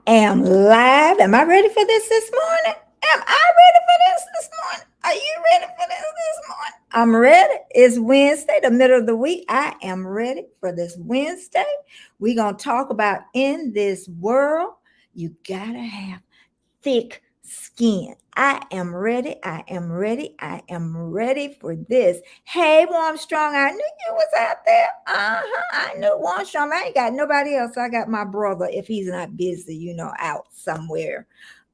am live. Am I ready for this morning? Am I ready for this morning? Are you ready for this morning? I'm ready. It's Wednesday, the middle of the week. I am ready for this Wednesday. We're going to talk about in this world, you got to have thick skin. I am ready. I am ready. I am ready for this. Hey, Warmstrong, I knew you was out there. I knew Warmstrong. I ain't got nobody else. I got my brother, if he's not busy, out somewhere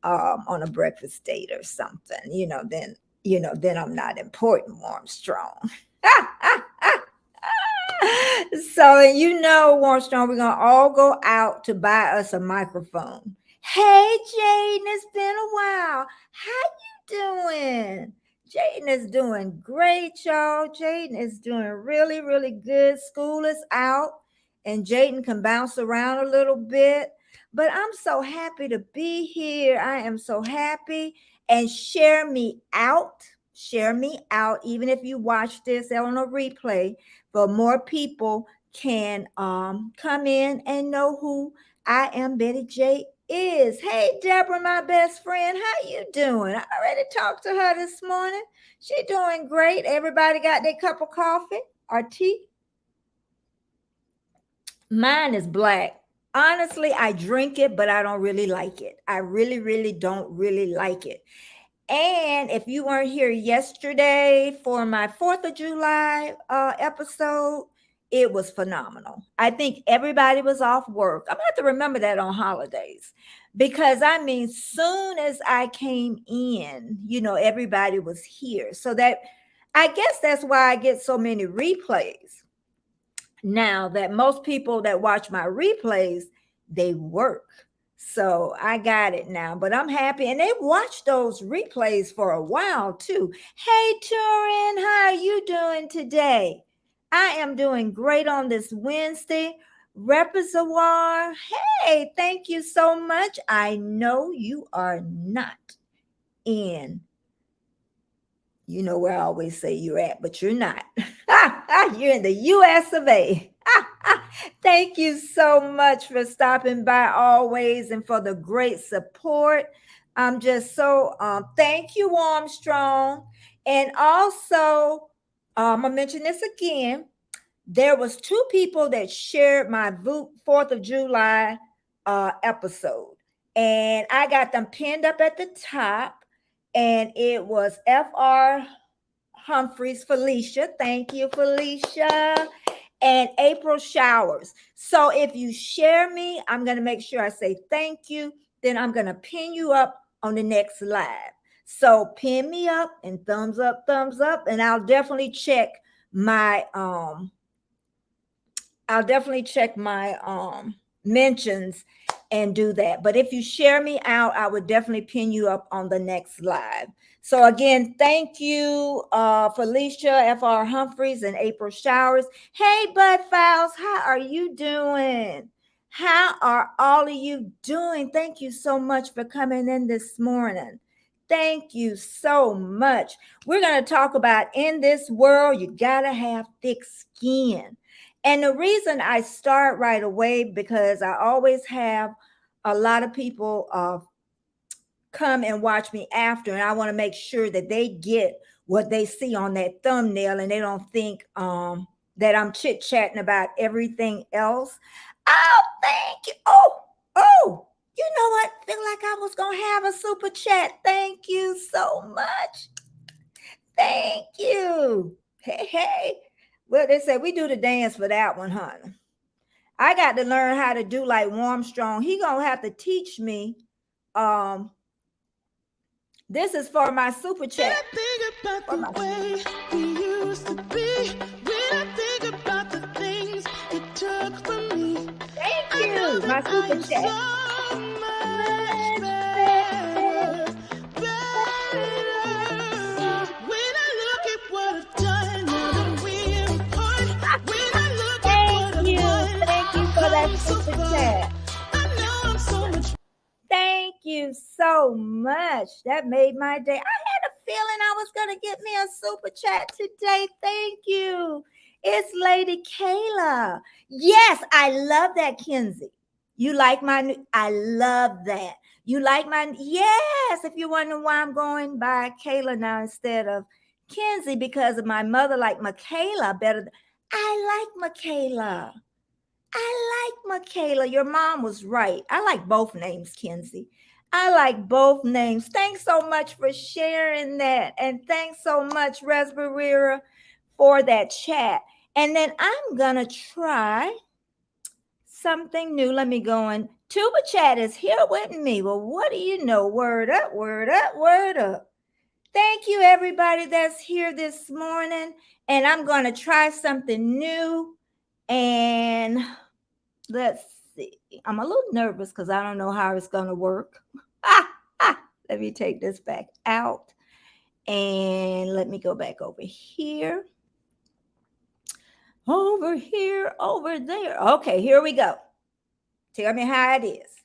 on a breakfast date or something, then I'm not important, Warmstrong. So, Warmstrong, we're gonna all go out to buy us a microphone. Hey, Jaden, it's been a while. How you doing? Jaden is doing great, y'all. Jaden is doing really, really good. School is out, and Jaden can bounce around a little bit. But I'm so happy to be here. I am so happy. And share me out. Share me out, even if you watch this on a replay, for more people can come in and know who I am, Betty J is. Hey, Deborah, my best friend, how you doing? I already talked to her this morning. She doing great. Everybody got their cup of coffee or tea? Mine is black. Honestly, I drink it, but I don't really like it. I really, really don't really like it. And if you weren't here yesterday for my 4th of July episode, it was phenomenal. I think everybody was off work. I'm going to have to remember that on holidays because soon as I came in, everybody was here. So that I guess that's why I get so many replays. Now that most people that watch my replays, they work. So I got it now, but I'm happy. And they watched those replays for a while too. Hey, Turin, how are you doing today? I am doing great on this Wednesday. Repertoire, hey, thank you so much. I know you are not in, where I always say you're at, but you're not. You're in the US of A. Thank you so much for stopping by always and for the great support. I'm just so thank you, Armstrong. And also, I'm gonna mention this again. There was 2 people that shared my 4th of July episode, and I got them pinned up at the top. And it was Fr. Humphreys, Felicia. Thank you, Felicia. And April Showers. So if you share me, I'm going to make sure I say thank you. Then I'm going to pin you up on the next live. So pin me up and thumbs up, and I'll definitely check my mentions and do that. But if you share me out, I would definitely pin you up on the next live. So again, thank you, Felicia, Fr. Humphreys, and April Showers. Hey, Bud Files, how are you doing? How are all of you doing? Thank you so much for coming in this morning. Thank you so much. We're going to talk about in this world, you got to have thick skin. And the reason I start right away, because I always have a lot of people come and watch me after, and I want to make sure that they get what they see on that thumbnail and they don't think that I'm chit-chatting about everything else. Oh, thank you. Oh, you know what? Feel like I was going to have a super chat. Thank you so much. Thank you. Hey. Well, they said we do the dance for that one, honey. I got to learn how to do like Warmstrong. He gonna have to teach me. This is for my super chat. When I think about the way we used to be, when I think about the things you took from me, thank you, my super chat. So much better. When I look at what I've done, now that we're apart, when I look at what I've done, thank you for that super chat. I know I'm so much. Thank you so much. That made my day. I had a feeling I was going to get me a super chat today. Thank you. It's Lady Kayla. Yes, I love that, Kenzie. You like my, I love that. You like my, yes. If you're wondering why I'm going by Kayla now instead of Kenzie, because of my mother like Michaela better. I like Michaela. I like Michaela. Your mom was right. I like both names, Kenzie. I like both names. Thanks so much for sharing that. And thanks so much, Resbarira, for that chat. And then I'm going to try something new. Let me go in. Tuba Chat is here with me. Well, what do you know? Word up, word up, word up. Thank you, everybody that's here this morning. And I'm going to try something new. And let's see. I'm a little nervous because I don't know how it's going to work. Let me take this back out. And let me go back over here. Over here, over there. Okay, here we go. Tell me how it is.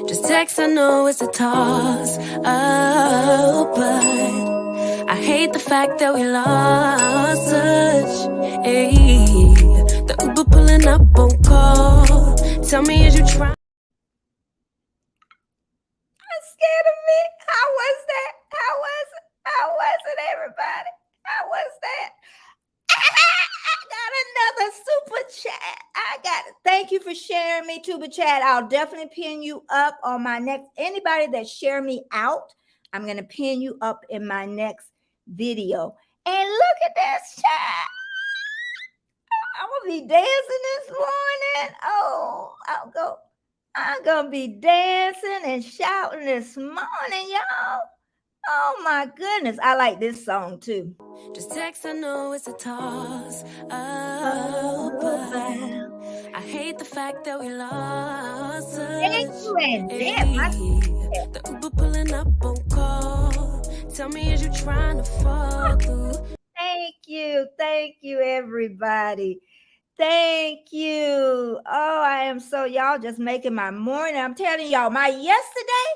Just text, I know it's a toss up, but I hate the fact that we lost touch. Ayy, the Uber pulling up on call. Tell me, is you trying? I'm scared of me. How was that? How was it? How was it, everybody? How was that? I got another super chat. I got it. Thank you for sharing me, Tuba Chat. I'll definitely pin you up on my next. Anybody that share me out, I'm gonna pin you up in my next video. And look at this chat. I'm gonna be dancing this morning. Oh, I'm gonna be dancing and shouting this morning, y'all. Oh my goodness, I like this song too. Just text, I know it's a toss up, but I hate the fact that we lost touch. Thank you, and that, The Uber pulling up on call. Tell me, is you trying to fall through? thank you, everybody. Thank you. Oh, I am so, y'all just making my morning. I'm telling y'all, my yesterday,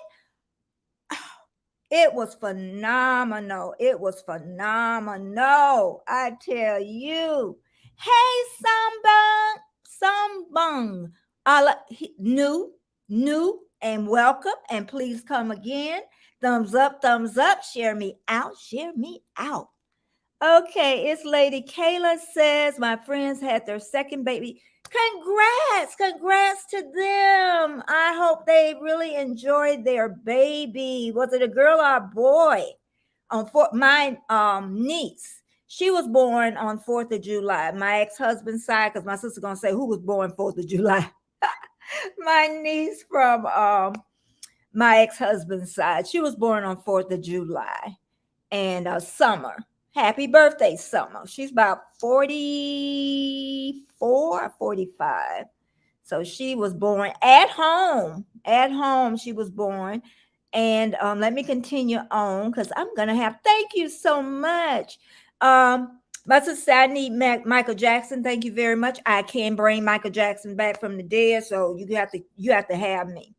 it was phenomenal. It was phenomenal. I tell you. Hey, Sambung. New, and welcome. And please come again. Thumbs up. Share me out. Okay, it's Lady Kayla says my friends had their second baby. Congrats to them. I hope they really enjoyed their baby. Was it a girl or a boy? My niece, she was born on 4th of July. My ex-husband's side, because my sister's gonna say who was born 4th of July. My niece from my ex-husband's side, she was born on 4th of July. And Summer. Happy birthday, Summer. She's about 44, 45. So she was born at home. At home, she was born. And let me continue on because I'm going to have, thank you so much. My sister, I need Michael Jackson. Thank you very much. I can bring Michael Jackson back from the dead. So you have to have me.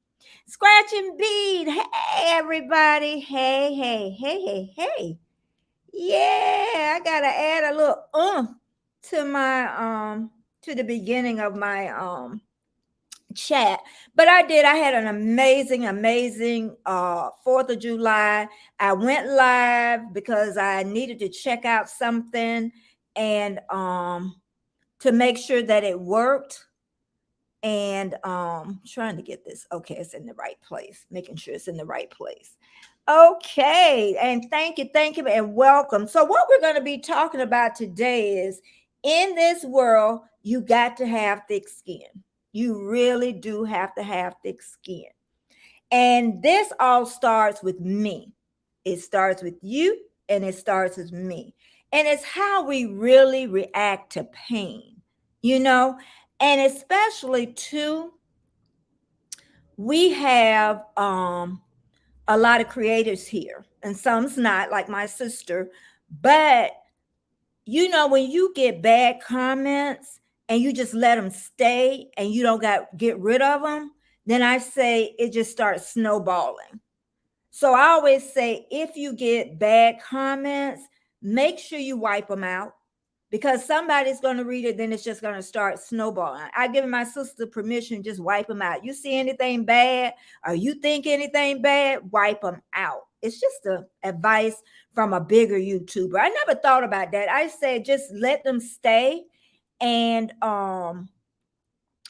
Scratch and Bead. Hey, everybody. Hey. Yeah, I gotta add a little to my to the beginning of my chat. But I had an amazing 4th of July. I went live because I needed to check out something and to make sure that it worked. And trying to get this. Okay, it's in the right place, making sure it's in the right place. Okay, and thank you, and welcome. So what we're going to be talking about today is, in this world, you got to have thick skin. You really do have to have thick skin. And this all starts with me. It starts with you, and it starts with me. And it's how we really react to pain, and especially too, we have a lot of creators here, and some's not, like my sister. But when you get bad comments and you just let them stay and you don't get rid of them, then I say it just starts snowballing. So I always say, if you get bad comments, make sure you wipe them out, because somebody's going to read it, then it's just going to start snowballing. I give my sister permission, just wipe them out. You see anything bad or you think anything bad, wipe them out. It's just a advice from a bigger YouTuber. I never thought about that. I said just let them stay, and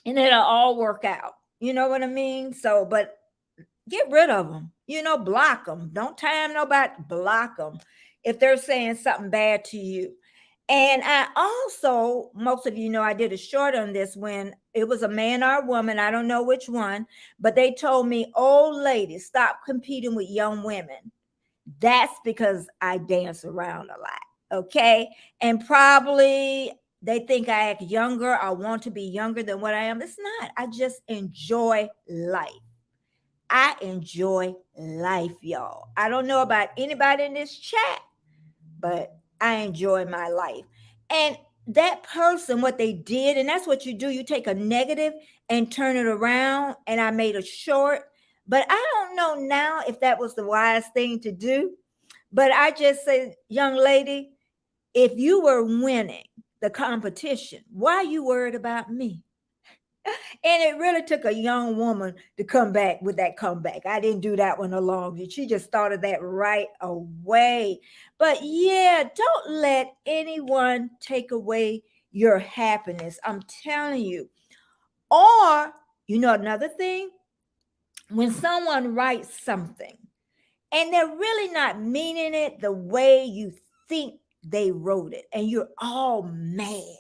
it'll all work out. You know what I mean? So, but get rid of them. Block them. Don't time nobody. Block them if they're saying something bad to you. And I also, most of you know, I did a short on this when it was a man or a woman. I don't know which one, but they told me, old lady, stop competing with young women. That's because I dance around a lot. Okay. And probably they think I act younger. I want to be younger than what I am. It's not. I just enjoy life. I enjoy life, y'all. I don't know about anybody in this chat, but I enjoy my life. And that person, what they did, and that's what you do, you take a negative and turn it around. And I made a short, but I don't know now if that was the wise thing to do. But I just say, young lady, if you were winning the competition, why are you worried about me? And it really took a young woman to come back with that comeback. I didn't do that one alone. She just started that right away. But yeah, don't let anyone take away your happiness. I'm telling you. Or, another thing, when someone writes something and they're really not meaning it the way you think they wrote it, and you're all mad.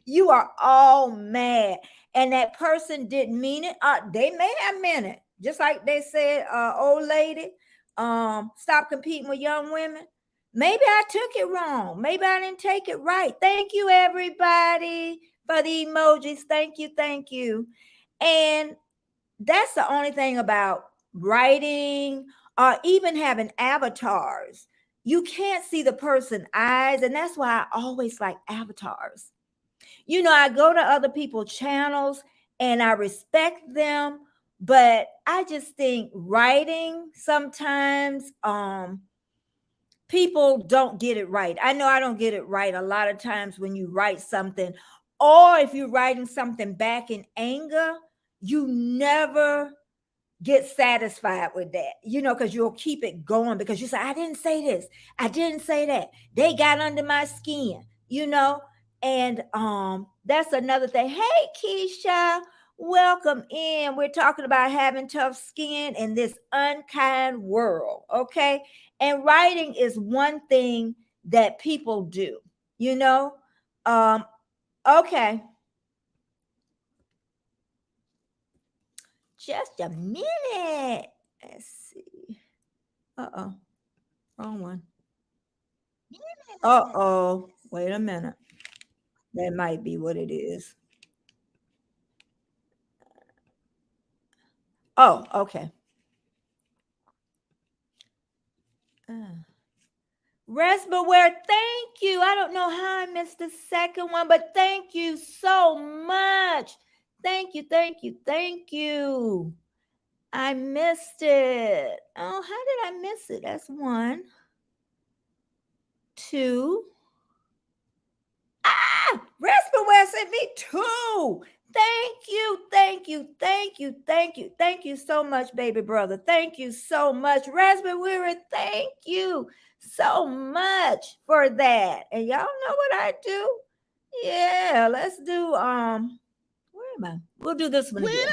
You are all mad, and that person didn't mean it. They may have meant it, just like they said, old lady, stop competing with young women. Maybe I took it wrong. Maybe I didn't take it right. Thank you, everybody, for the emojis. Thank you. And that's the only thing about writing or even having avatars. You can't see the person's eyes, and that's why I always like avatars. I go to other people's channels and I respect them, but I just think writing sometimes people don't get it right. I know I don't get it right a lot of times when you write something, or if you're writing something back in anger, you never get satisfied with that, because you'll keep it going because you say, I didn't say this, I didn't say that, they got under my skin, and that's another thing. Hey, Keisha, welcome in. We're talking about having tough skin in this unkind world, okay? And writing is one thing that people do, okay. Just a minute. Let's see. Uh-oh. Wrong one. Uh-oh. Wait a minute. That might be what it is. Oh, okay. Raspberry, thank you. I don't know how I missed the second one, but thank you so much. Thank you. I missed it. Oh, how did I miss it? That's 1, 2. Raspberry sent me 2. Thank you so much, baby brother. Thank you so much, Raspberry. Thank you so much for that. And y'all know what I do? Yeah, let's do where am I? We'll do this one again.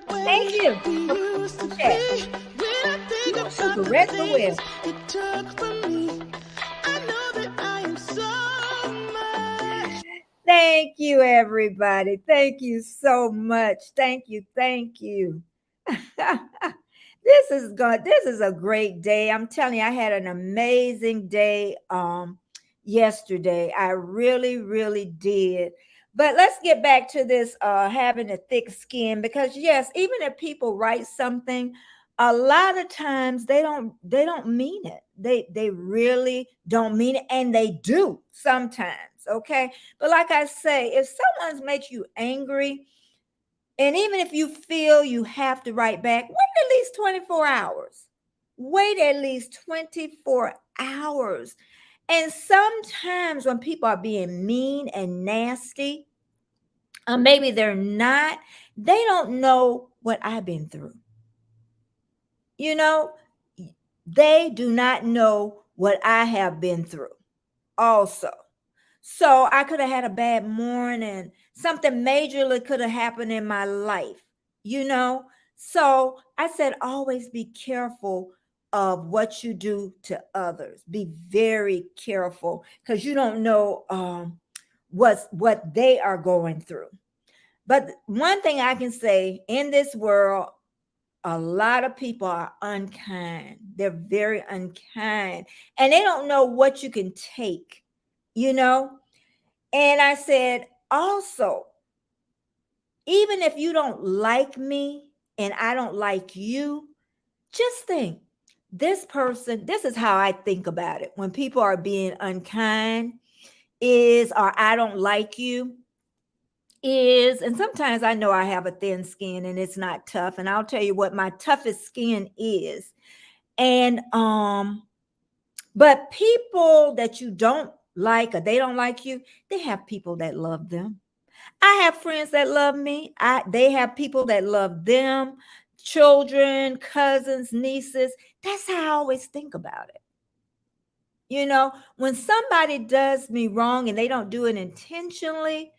Thank you. Super Raspberry. It took from me. I know that I am so much. Thank you, everybody. Thank you so much. Thank you. This is a great day. I'm telling you, I had an amazing day yesterday. I really did. But let's get back to this having a thick skin, because yes, even if people write something, a lot of times they don't mean it. They really don't mean it, and they do sometimes. Okay. But like I say, if someone makes you angry, and even if you feel you have to write back, wait at least 24 hours. Wait at least 24 hours. And sometimes when people are being mean and nasty, or maybe they're not, they don't know what I've been through. You know, they do not know what I have been through also. So I could have had a bad morning. Something majorly could have happened in my life, you know? So I said, always be careful of what you do to others. Be very careful because you don't know what they are going through. But one thing I can say in this world, a lot of people are unkind. They're very unkind and they don't know what you can take, you know? And I said, also, even if you don't like me and I don't like you, just think this person, this is how I think about it. When people are being unkind, or I don't like you, and sometimes I know I have a thin skin and it's not tough. And I'll tell you what my toughest skin is. And, but people that you don't like or they don't like you, they have people that love them. I have friends that love me. They have people that love them, children, cousins, nieces. That's how I always think about it. You know, when somebody does me wrong and they don't do it intentionally,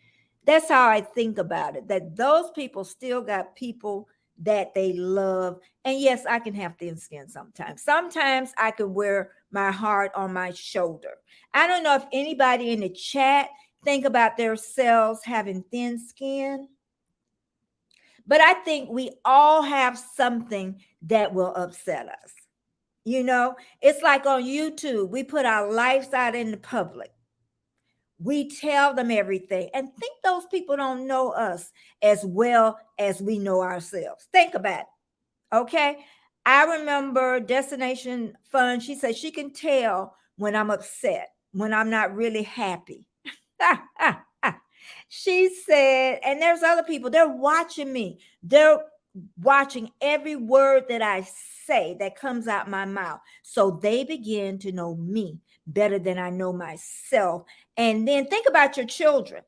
that's how I think about it. That those people still got people that they love. And yes, I can have thin skin sometimes. Sometimes I can wear my heart on my shoulder. I don't know if anybody in the chat think about themselves having thin skin, but I think we all have something that will upset us. You know, it's like on YouTube, we put our lives out in the public. We tell them everything and think those people don't know us as well as we know ourselves. Think about it. Okay. I remember Destination Fun. She said she can tell when I'm upset, when I'm not really happy. She said, and there's other people, they're watching me. They're watching every word that I say that comes out my mouth. So they begin to know me better than I know myself. And then think about your children.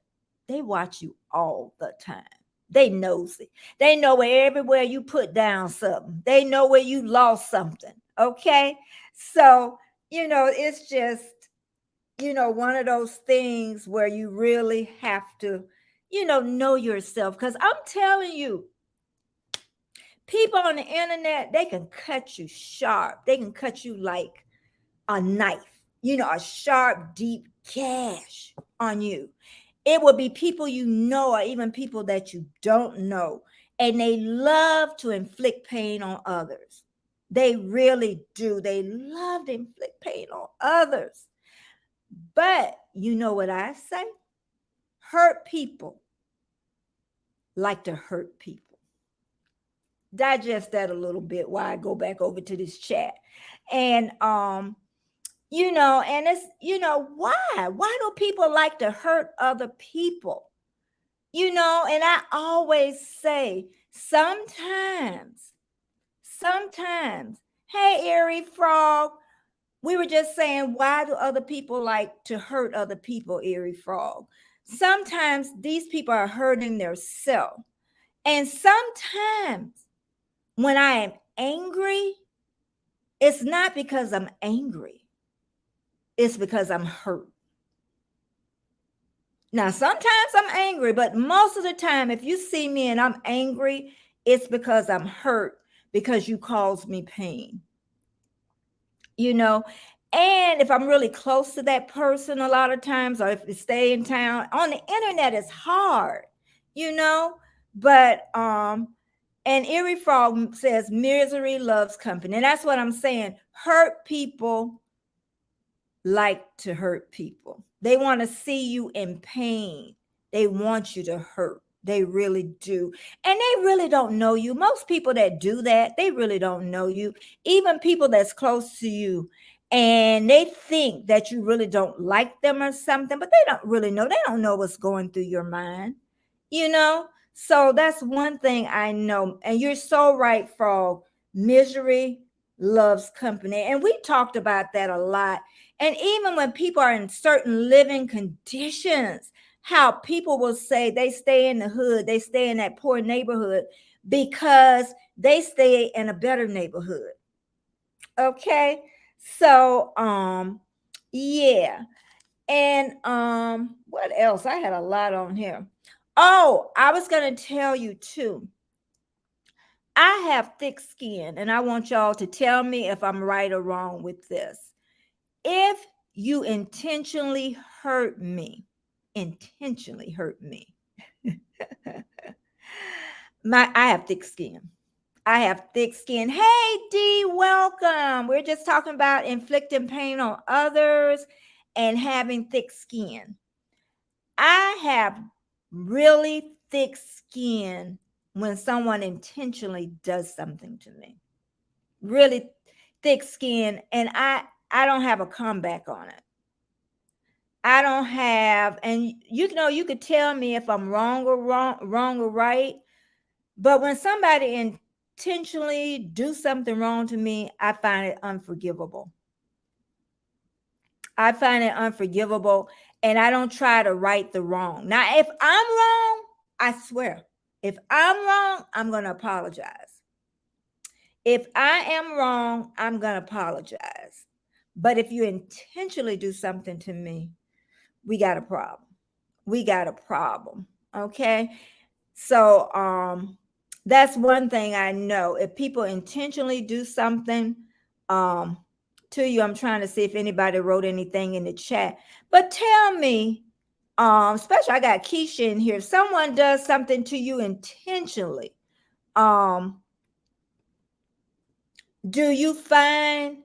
They watch you all the time. They nosy. They know where everywhere you put down something. They know where you lost something. Okay. So, it's just, one of those things where you really have to, know yourself. Because I'm telling you, people on the internet, they can cut you sharp. They can cut you like a knife, a sharp, deep gash on you. It will be people you know, or even people that you don't know. And they love to inflict pain on others. They really do. They love to inflict pain on others. But you know what I say? Hurt people like to hurt people. Digest that a little bit while I go back over to this chat. And and it's, why do people like to hurt other people? And I always say sometimes, hey, Airy Frog, we were just saying, why do other people like to hurt other people, Airy Frog? Sometimes these people are hurting themselves. And sometimes when I am angry, it's not because I'm angry. It's because I'm hurt. Now, sometimes I'm angry, but most of the time, if you see me and I'm angry, it's because I'm hurt because you caused me pain. And if I'm really close to that person a lot of times, or if you stay in town, on the internet, it's hard, but and Erie Frog says misery loves company. And that's what I'm saying. Hurt people like to hurt people. They want to see you in pain. They want you to hurt. They really do. And they really don't know you. Most people that do that, they really don't know you. Even people that's close to you, and they think that you really don't like them or something, but they don't really know. They don't know what's going through your mind, So that's one thing I know. And you're so right, Frog. Misery loves company. And we talked about that a lot. And even when people are in certain living conditions, how people will say they stay in the hood, they stay in that poor neighborhood because they stay in a better neighborhood. Okay. So yeah. And what else? I had a lot on here. Oh, I was gonna tell you too. I have thick skin, and I want y'all to tell me if I'm right or wrong with this. If you intentionally hurt me, I have thick skin. I have thick skin. Hey D, welcome. We're just talking about inflicting pain on others and having thick skin. I have really thick skin when someone intentionally does something to me. Really thick skin, and I don't have a comeback on it. I don't have, and you know, you could tell me if I'm wrong or right. But when somebody intentionally do something wrong to me, I find it unforgivable. I find it unforgivable, and I don't try to right the wrong. Now, if I'm wrong, I swear, if I'm wrong, I'm going to apologize. If I am wrong, I'm going to apologize. But if you intentionally do something to me, we got a problem. We got a problem. Okay? So that's one thing I know. If people intentionally do something um to you, I'm trying to see if anybody wrote anything in the chat. But tell me, especially I got Keisha in here. If someone does something to you intentionally, um, do you find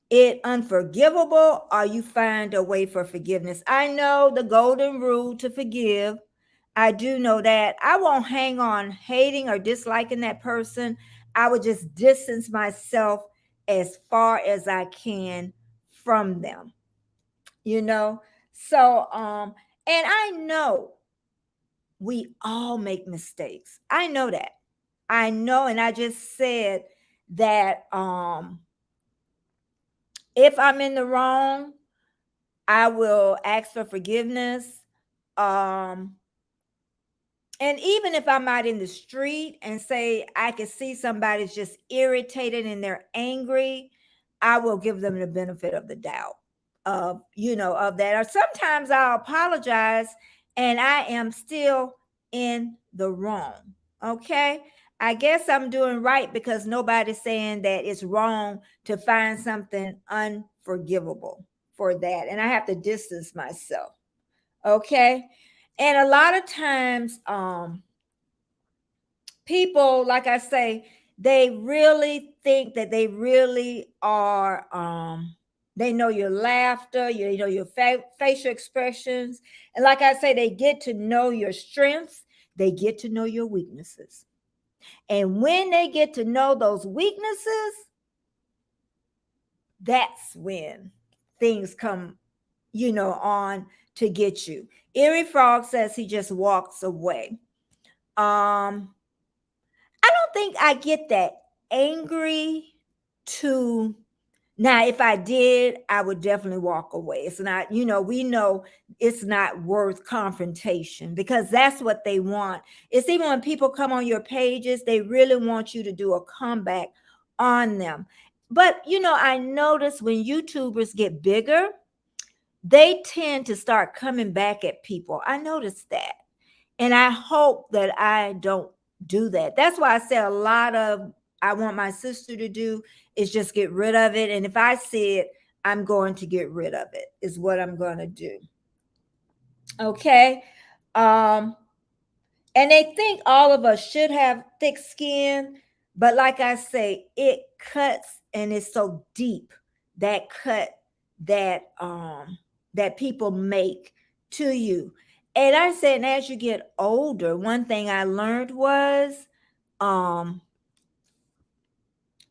it unforgivable or you find a way for forgiveness? I know the golden rule to forgive. I do know that. I won't hang on hating or disliking that person. I would just distance myself as far as I can from them, you know? So, and I know we all make mistakes. I know that. I know, and I just said that if I'm in the wrong, I will ask for forgiveness. Um, And even if I'm out in the street and say I can see somebody's just irritated and they're angry, I will give them the benefit of the doubt of, you know, of that. Or sometimes I'll apologize and I am still in the wrong. Okay. I guess I'm doing right because nobody's saying that it's wrong to find something unforgivable for that. And I have to distance myself. Okay. And a lot of times, people, like I say, they really think that they really are, they know your laughter, you know your facial expressions. And like I say, they get to know your strengths, they get to know your weaknesses. And when they get to know those weaknesses, that's when things come, you know, on to get you. Erie Frog says he just walks away. I don't think I get that angry to now. If I did, I would definitely walk away. It's not, you know, we know it's not worth confrontation because that's what they want. It's even when people come on your pages, they really want you to do a comeback on them. But you know, I notice when YouTubers get bigger, they tend to start coming back at people. I noticed that. And I hope that I don't do that. That's why I say a lot of I want my sister to do is just get rid of it. And if I see it, I'm going to get rid of it, is what I'm going to do. Okay. Um, and they think all of us should have thick skin, but like I say, it cuts and it's so deep, that cut that people make to you. And I said, and as you get older, one thing I learned was um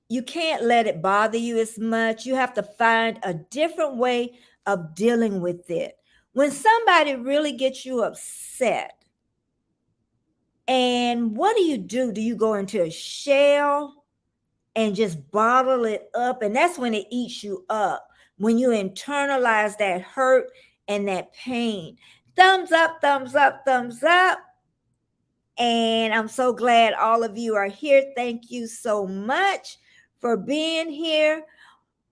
you can't let it bother you as much. You have to find a different way of dealing with it. When somebody really gets you upset, and what do? Do you go into a shell? and just bottle it up. And that's when it eats you up, when you internalize that hurt and that pain. Thumbs up, thumbs up, thumbs up. And I'm so glad all of you are here. Thank you so much for being here.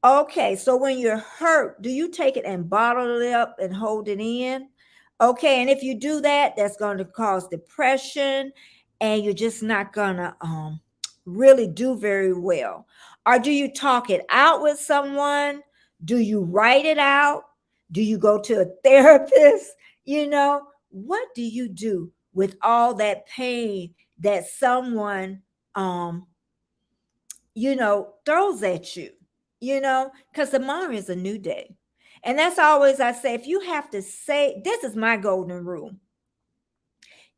Okay, so when you're hurt, do you take it and bottle it up and hold it in? Okay, and if you do that, that's going to cause depression, and you're just not gonna really do very well. Or do you talk it out with someone? Do you write it out? Do you go to a therapist? What do you do with all that pain that someone um throws at you, because tomorrow is a new day. And that's always I say, if you have to say, this is my golden rule.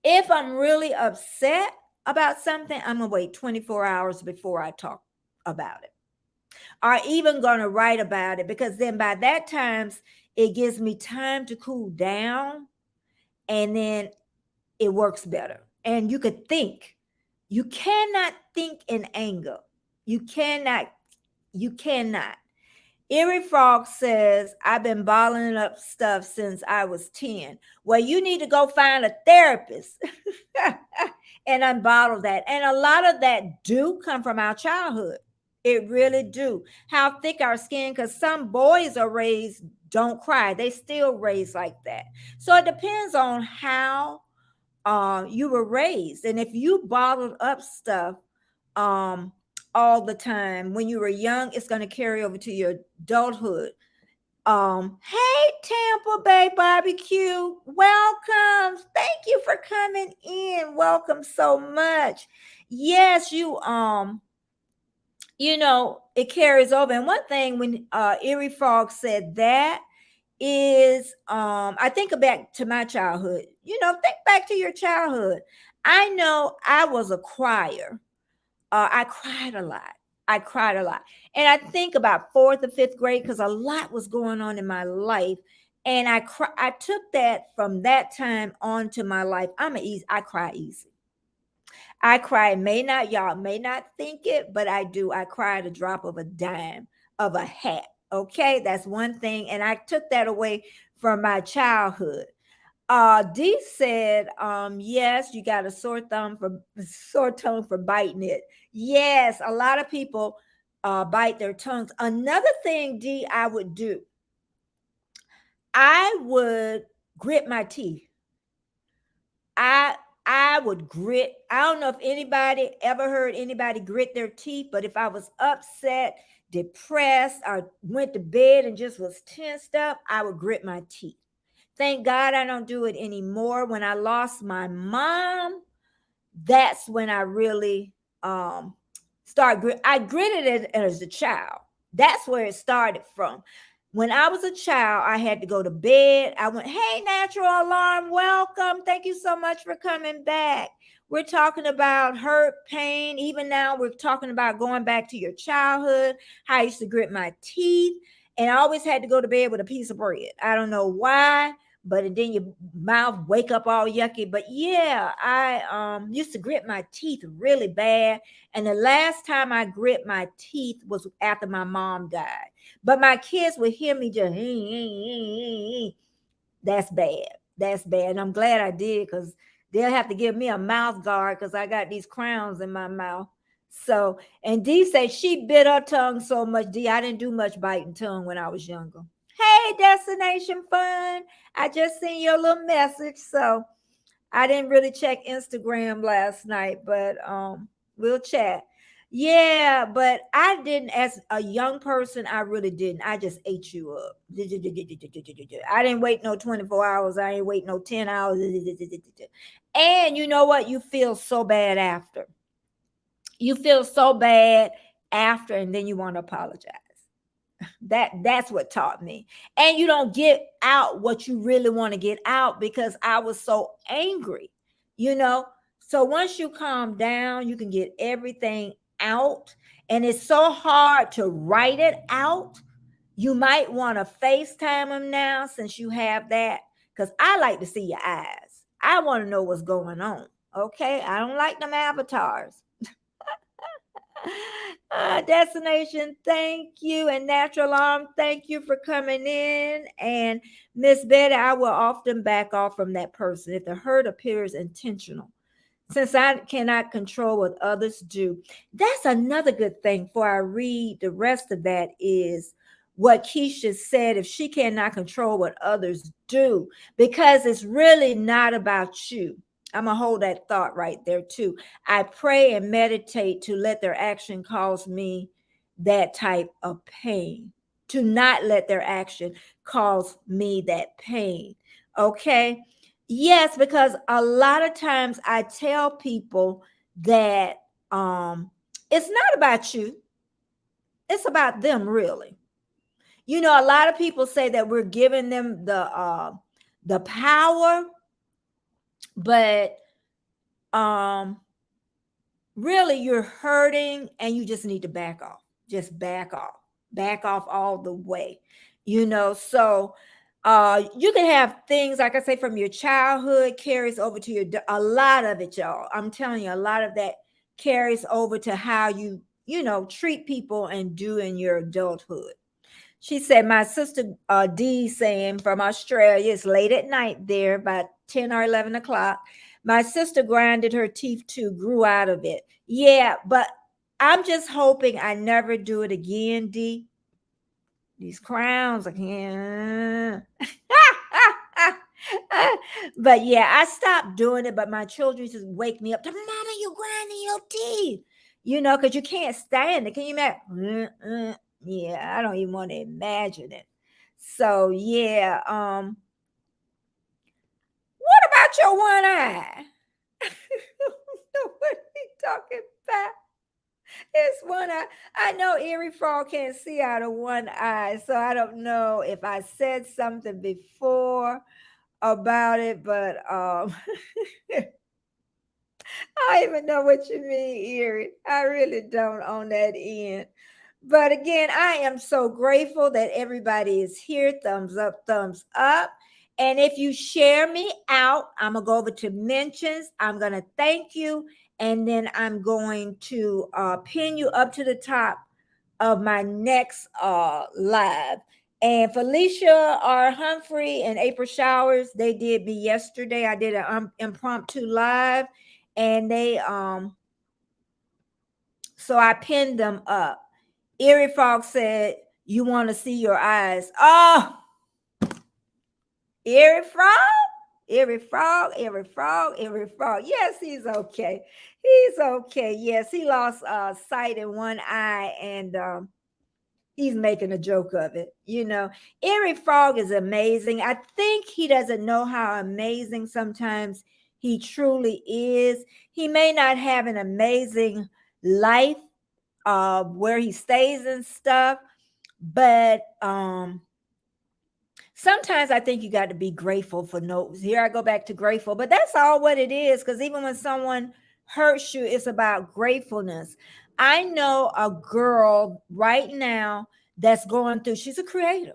If I'm really upset about something, I'm going to wait 24 hours before I talk about it, or even going to write about it, because then by that time, it gives me time to cool down, and then it works better. And you could think. You cannot think in anger. You cannot. You cannot. Erie Frog says, I've been bottling up stuff since I was 10. Well, you need to go find a therapist and unbottle that. And a lot of that do come from our childhood. It really do. How thick our skin, because some boys are raised, don't cry. They still raised like that. So it depends on how you were raised. And if you bottled up stuff, all the time when you were young, it's going to carry over to your adulthood. Hey, Tampa Bay Barbecue, welcome. Thank you for coming in. Welcome so much. Yes, it carries over. And one thing when Erie Frog said that is, I think back to my childhood. Think back to your childhood. I know I was a crier. I cried a lot. I cried a lot. And I think about fourth or fifth grade, because a lot was going on in my life. And I took that from that time on to my life. I cry easy. I cry, y'all may not think it, but I do. I cry at a drop of a dime of a hat. Okay. That's one thing. And I took that away from my childhood. Dee said, yes, you got a sore tongue for biting it. Yes, a lot of people bite their tongues. Another thing, Dee, I would do, I would grit my teeth. I would grit. I don't know if anybody ever heard anybody grit their teeth, but if I was upset, depressed, or went to bed and just was tensed up, I would grit my teeth. Thank God I don't do it anymore. When I lost my mom, that's when I really I gritted it as a child. That's where it started from. When I was a child, I had to go to bed. I went, hey, Natural Alarm, welcome. Thank you so much for coming back. We're talking about hurt, pain. Even now, we're talking about going back to your childhood, how I used to grit my teeth. And I always had to go to bed with a piece of bread. I don't know why, but then your mouth wake up all yucky. But yeah, I used to grit my teeth really bad. And the last time I grit my teeth was after my mom died. But my kids would hear me just, that's bad. That's bad. And I'm glad I did, because they'll have to give me a mouth guard because I got these crowns in my mouth. So, and Dee said she bit her tongue so much. Dee, I didn't do much biting tongue when I was younger. Hey, Destination Fun. I just seen your little message. So I didn't really check Instagram last night, but we'll chat. Yeah, but I didn't, as a young person, I really didn't. I just ate you up. I didn't wait no 24 hours. I ain't wait no 10 hours. And you know what? You feel so bad after. You feel so bad after, and then you want to apologize. That's what taught me. And you don't get out what you really want to get out, because I was so angry, so once you calm down, you can get everything out. And it's so hard to write it out. You might want to FaceTime them now, since you have that, because I like to see your eyes. I want to know what's going on. Okay, I don't like them avatars. Destination, thank you. And Natural Arm, thank you for coming in. And Miss Betty, I will often back off from that person if the hurt appears intentional. Since I cannot control what others do. That's another good thing. Before I read the rest of that is what Keisha said, if she cannot control what others do, because it's really not about you. I'm going to hold that thought right there too. I pray and meditate to let their action cause me that type of pain, to not let their action cause me that pain. Okay. Yes, because a lot of times I tell people that it's not about you. It's about them really. You know, a lot of people say that we're giving them the power, but um really you're hurting and you just need to back off. Just back off. Back off all the way. You know, so you can have things like I say from your childhood carries over to a lot of it, y'all. I'm telling you, a lot of that carries over to how you know, treat people and do in your adulthood. She said, my sister D saying from Australia, it's late at night there, about 10 or 11 o'clock. My sister grinded her teeth too, grew out of it. Yeah, but I'm just hoping I never do it again, D. These crowns, I can't. But yeah, I stopped doing it, but my children just wake me up. Mama, you grinding your teeth. You know, because you can't stand it. Can you imagine? Yeah, I don't even want to imagine it. So yeah, what about your one eye? What are we talking about? It's one eye. I know Erie Frog can't see out of one eye, so I don't know if I said something before about it, but I even know what you mean, Erie. I really don't on that end. But again, I am so grateful that everybody is here. Thumbs up, thumbs up. And if you share me out, I'm going to go over to mentions. I'm going to thank you. And then I'm going to pin you up to the top of my next live. And Felicia R. Humphrey and April Showers, they did me yesterday. I did an impromptu live. And they so I pinned them up. Erie Frog said, you want to see your eyes. Oh, Erie Frog, Erie Frog, Erie Frog, Erie Frog. Yes, he's okay. He's okay. Yes, he lost sight in one eye and he's making a joke of it. You know, Erie Frog is amazing. I think he doesn't know how amazing sometimes he truly is. He may not have an amazing life where he stays and stuff, but sometimes I think you got to be grateful for no. Here I go back to grateful, but that's all what it is. Because even when someone hurts you, it's about gratefulness. I know a girl right now that's going through. She's a creator.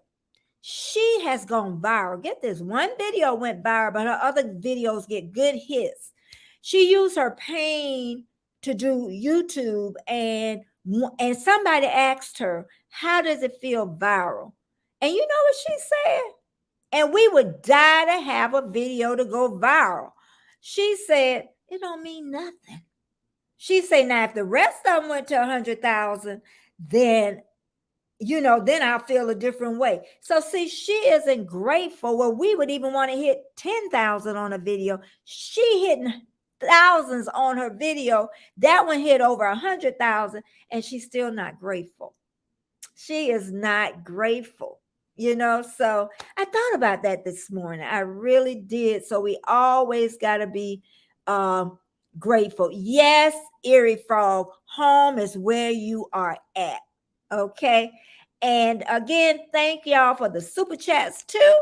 She has gone viral. Get this, one video went viral, but her other videos get good hits. She used her pain to do YouTube, and somebody asked her, "How does it feel viral?" And you know what she said? And we would die to have a video to go viral. She said, "It don't mean nothing." She said, "Now if the rest of them went to 100,000, then then I'll feel a different way." So see, she isn't grateful. Well, we would even want to hit 10,000 on a video. She hitting thousands on her video. That one hit over 100,000, and she's still not grateful. She is not grateful. So I thought about that this morning. I really did. So we always got to be grateful. Yes, Erie Frog, home is where you are at. Okay. And again, thank y'all for the super chats too.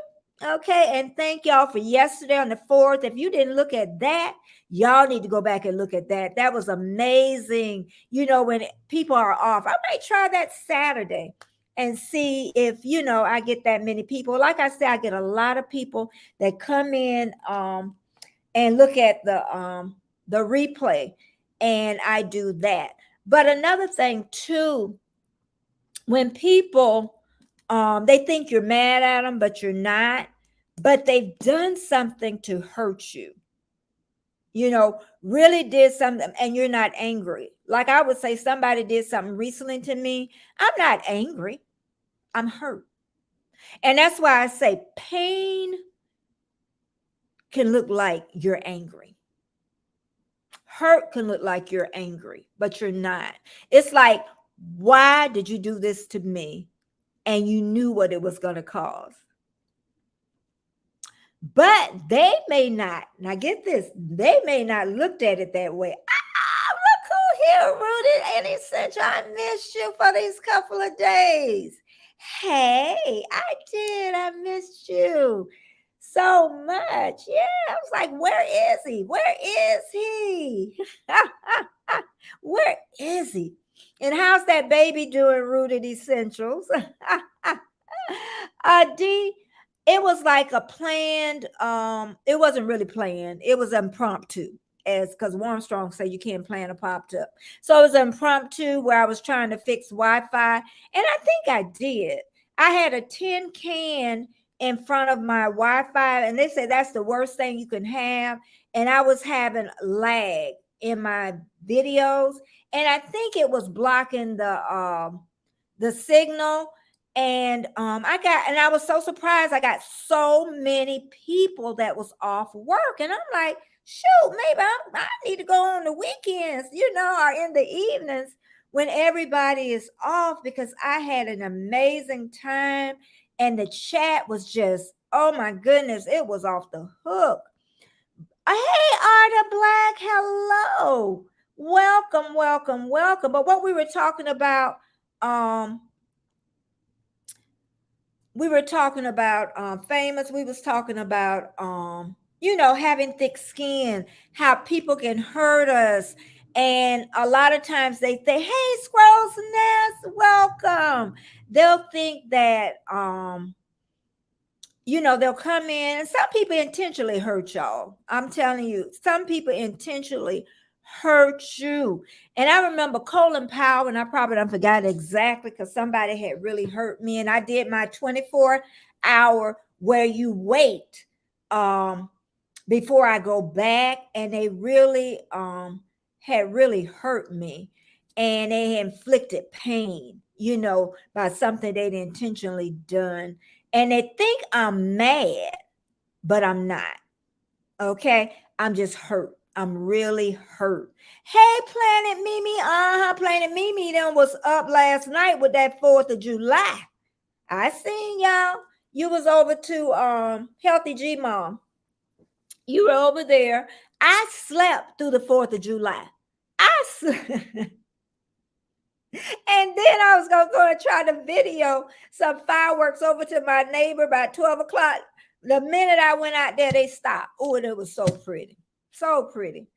Okay. And thank y'all for yesterday on the 4th. If you didn't look at that, y'all need to go back and look at that. That was amazing. When people are off, I might try that Saturday and see if, I get that many people. Like I said, I get a lot of people that come in and look at the replay, and I do that. But another thing too, when people they think you're mad at them, but you're not, but they've done something to hurt you, really did something, and you're not angry. Like I would say, somebody did something recently to me. I'm not angry, I'm hurt. And that's why I say pain can look like you're angry. Hurt can look like you're angry, but you're not. It's like, why did you do this to me? And you knew what it was going to cause. But they may not, now get this, they may not looked at it that way. Look who here, Rooted and Essential. I missed you for these couple of days. Hey, I did. I missed you so much. Yeah, I was like, where is he? Where is he? Where is he? And how's that baby doing, Rooted Essentials? D, it was like a planned, it wasn't really planned. It was impromptu, as because Armstrong said you can't plan a pop-up. So it was impromptu where I was trying to fix Wi-Fi. And I think I did. I had a tin can in front of my Wi-Fi, and they said that's the worst thing you can have. And I was having lag in my videos, and I think it was blocking the signal. And I was so surprised. I got so many people that was off work, and I'm like, shoot, maybe I need to go on the weekends, or in the evenings when everybody is off, because I had an amazing time, and the chat was just, oh my goodness, it was off the hook. Hey, Arta Black, hello, welcome, welcome, welcome. But what we were talking about, famous. We was talking about having thick skin, how people can hurt us. And a lot of times they say, hey, Squirrel's Nest, welcome. They'll think that they'll come in, and some people intentionally hurt y'all. I'm telling you, some people intentionally hurt you. And I remember Colin Powell, and I probably don't forgot exactly because somebody had really hurt me. And I did my 24-hour where you wait before I go back. And they really had really hurt me. And they inflicted pain, by something they'd intentionally done. And they think I'm mad, but I'm not. Okay? I'm just hurt. I'm really hurt. Hey, Planet Mimi. Planet Mimi then was up last night with that 4th of July. I seen y'all. You was over to Healthy G Mom. You were over there. I slept through the 4th of July. I slept. And then I was going to go and try to video some fireworks over to my neighbor by 12 o'clock. The minute I went out there, they stopped. Oh, and it was so pretty. So pretty.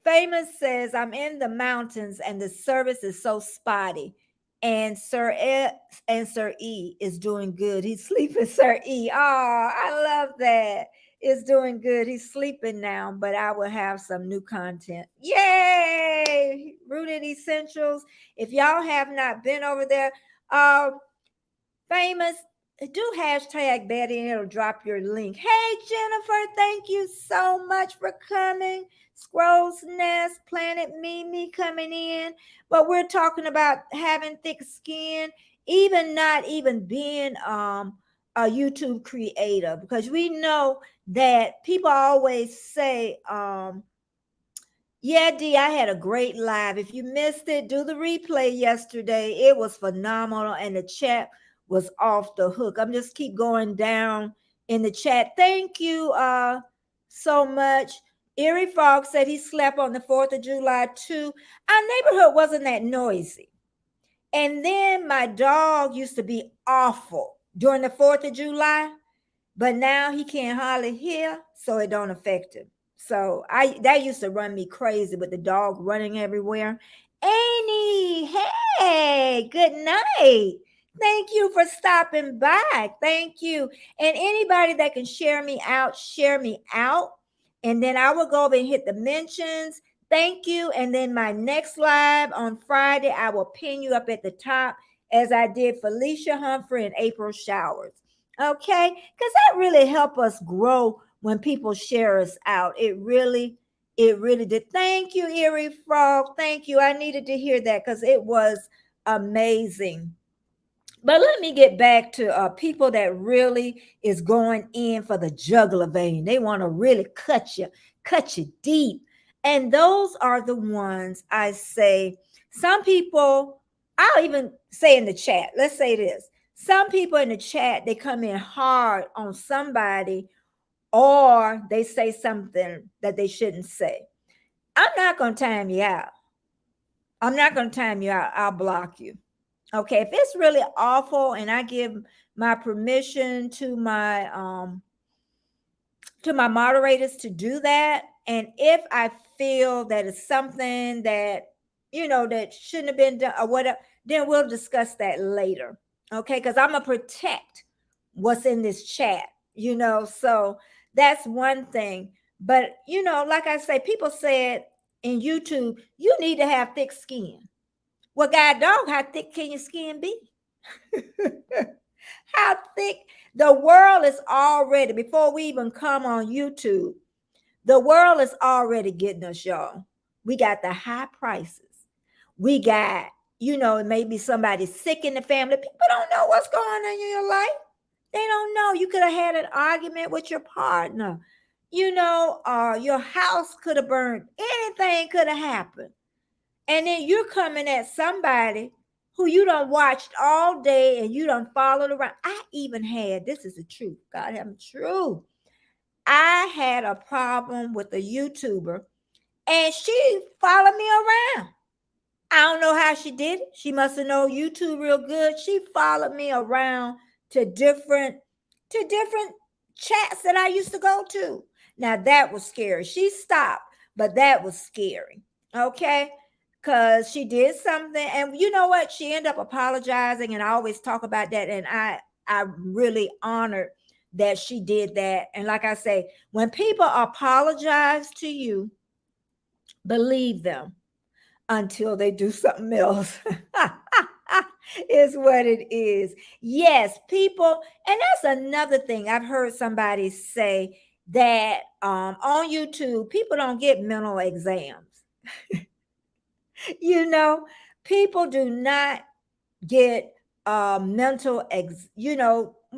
Famous says, I'm in the mountains and the service is so spotty. And Sir E is doing good. He's sleeping, Sir E. Oh, I love that. Is doing good. He's sleeping now, but I will have some new content. Yay! Rooted Essentials. If y'all have not been over there, famous, do hashtag Betty and it'll drop your link. Hey, Jennifer, thank you so much for coming. Scrolls Nest, Planet Mimi coming in. But we're talking about having thick skin, even not even being a YouTube creator, because we know that people always say, yeah, D, I had a great live. If you missed it, do the replay yesterday. It was phenomenal, and the chat was off the hook. I'm just keep going down in the chat. Thank you so much. Erie Fox said he slept on the 4th of July too. Our neighborhood wasn't that noisy. And then my dog used to be awful during the 4th of July, but now he can't hardly hear, so it don't affect him. So that used to run me crazy with the dog running everywhere. Annie, hey, good night. Thank you for stopping by. Thank you. And anybody that can share me out, share me out. And then I will go over and hit the mentions. Thank you. And then my next live on Friday, I will pin you up at the top as I did Felicia Humphrey and April Showers. Okay? Because that really help us grow when people share us out. It really did. Thank you, Erie Frog. Thank you. I needed to hear that because it was amazing. But let me get back to people that really is going in for the jugular vein. They want to really cut you deep. And those are the ones I say, some people, I'll even say in the chat, let's say this. Some people in the chat, they come in hard on somebody or they say something that they shouldn't say. I'm not going to time you out. I'm not going to time you out. I'll block you. Okay, if it's really awful and I give my permission to my moderators to do that, and if I feel that it's something that that shouldn't have been done or whatever, then we'll discuss that later. Okay, because I'm gonna protect what's in this chat. So that's one thing. But like I say, people said in YouTube, you need to have thick skin. Well, God dog, how thick can your skin be? How thick? The world is already, before we even come on YouTube, the world is already getting us, y'all. We got the high prices. We got, maybe somebody sick in the family. People don't know what's going on in your life. They don't know. You could have had an argument with your partner. Your house could have burned. Anything could have happened. And then you're coming at somebody who you done watched all day and you done followed around. I even had, this is the truth, God have me true. I had a problem with a YouTuber and she followed me around. I don't know how she did it. She must have known YouTube real good. She followed me around to different chats that I used to go to. Now that was scary. She stopped, but that was scary. Okay? Because she did something, and you know what? She ended up apologizing, and I always talk about that. And I'm really honored that she did that. And like I say, when people apologize to you, believe them until they do something else. Is what it is. Yes, people, and that's another thing I've heard somebody say that on YouTube, people don't get mental exams. People do not get we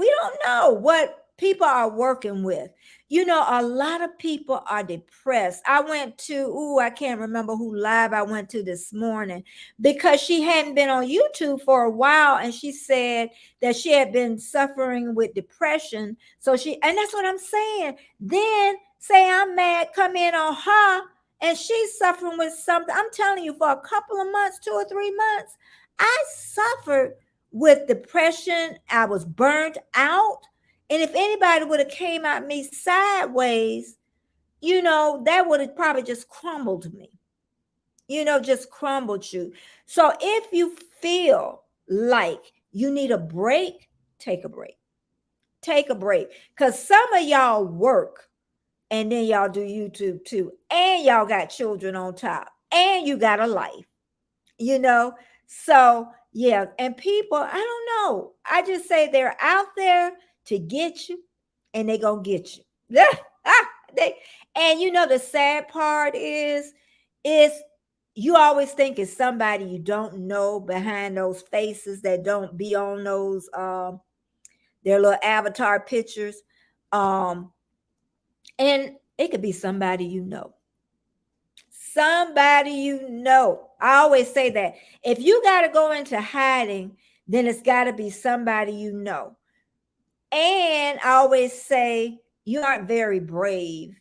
don't know what people are working with. A lot of people are depressed. I went to, I can't remember who live I went to this morning, because she hadn't been on YouTube for a while, and she said that she had been suffering with depression. And that's what I'm saying. Then say I'm mad, come in on her, and she's suffering with something. I'm telling you, for a couple of months, 2 or 3 months, I suffered with depression. I was burnt out. And if anybody would have came at me sideways, that would have probably just crumbled me, just crumbled you. So if you feel like you need a break, take a break. Take a break. Because some of y'all work and then y'all do YouTube too. And y'all got children on top. And you got a life, So yeah, and people, I don't know. I just say they're out there to get you, and they gonna get you. The sad part is you always think it's somebody you don't know behind those faces that don't be on those their little avatar pictures. And it could be somebody you know. Somebody you know. I always say that if you got to go into hiding, then it's got to be somebody you know. And I always say you aren't very brave,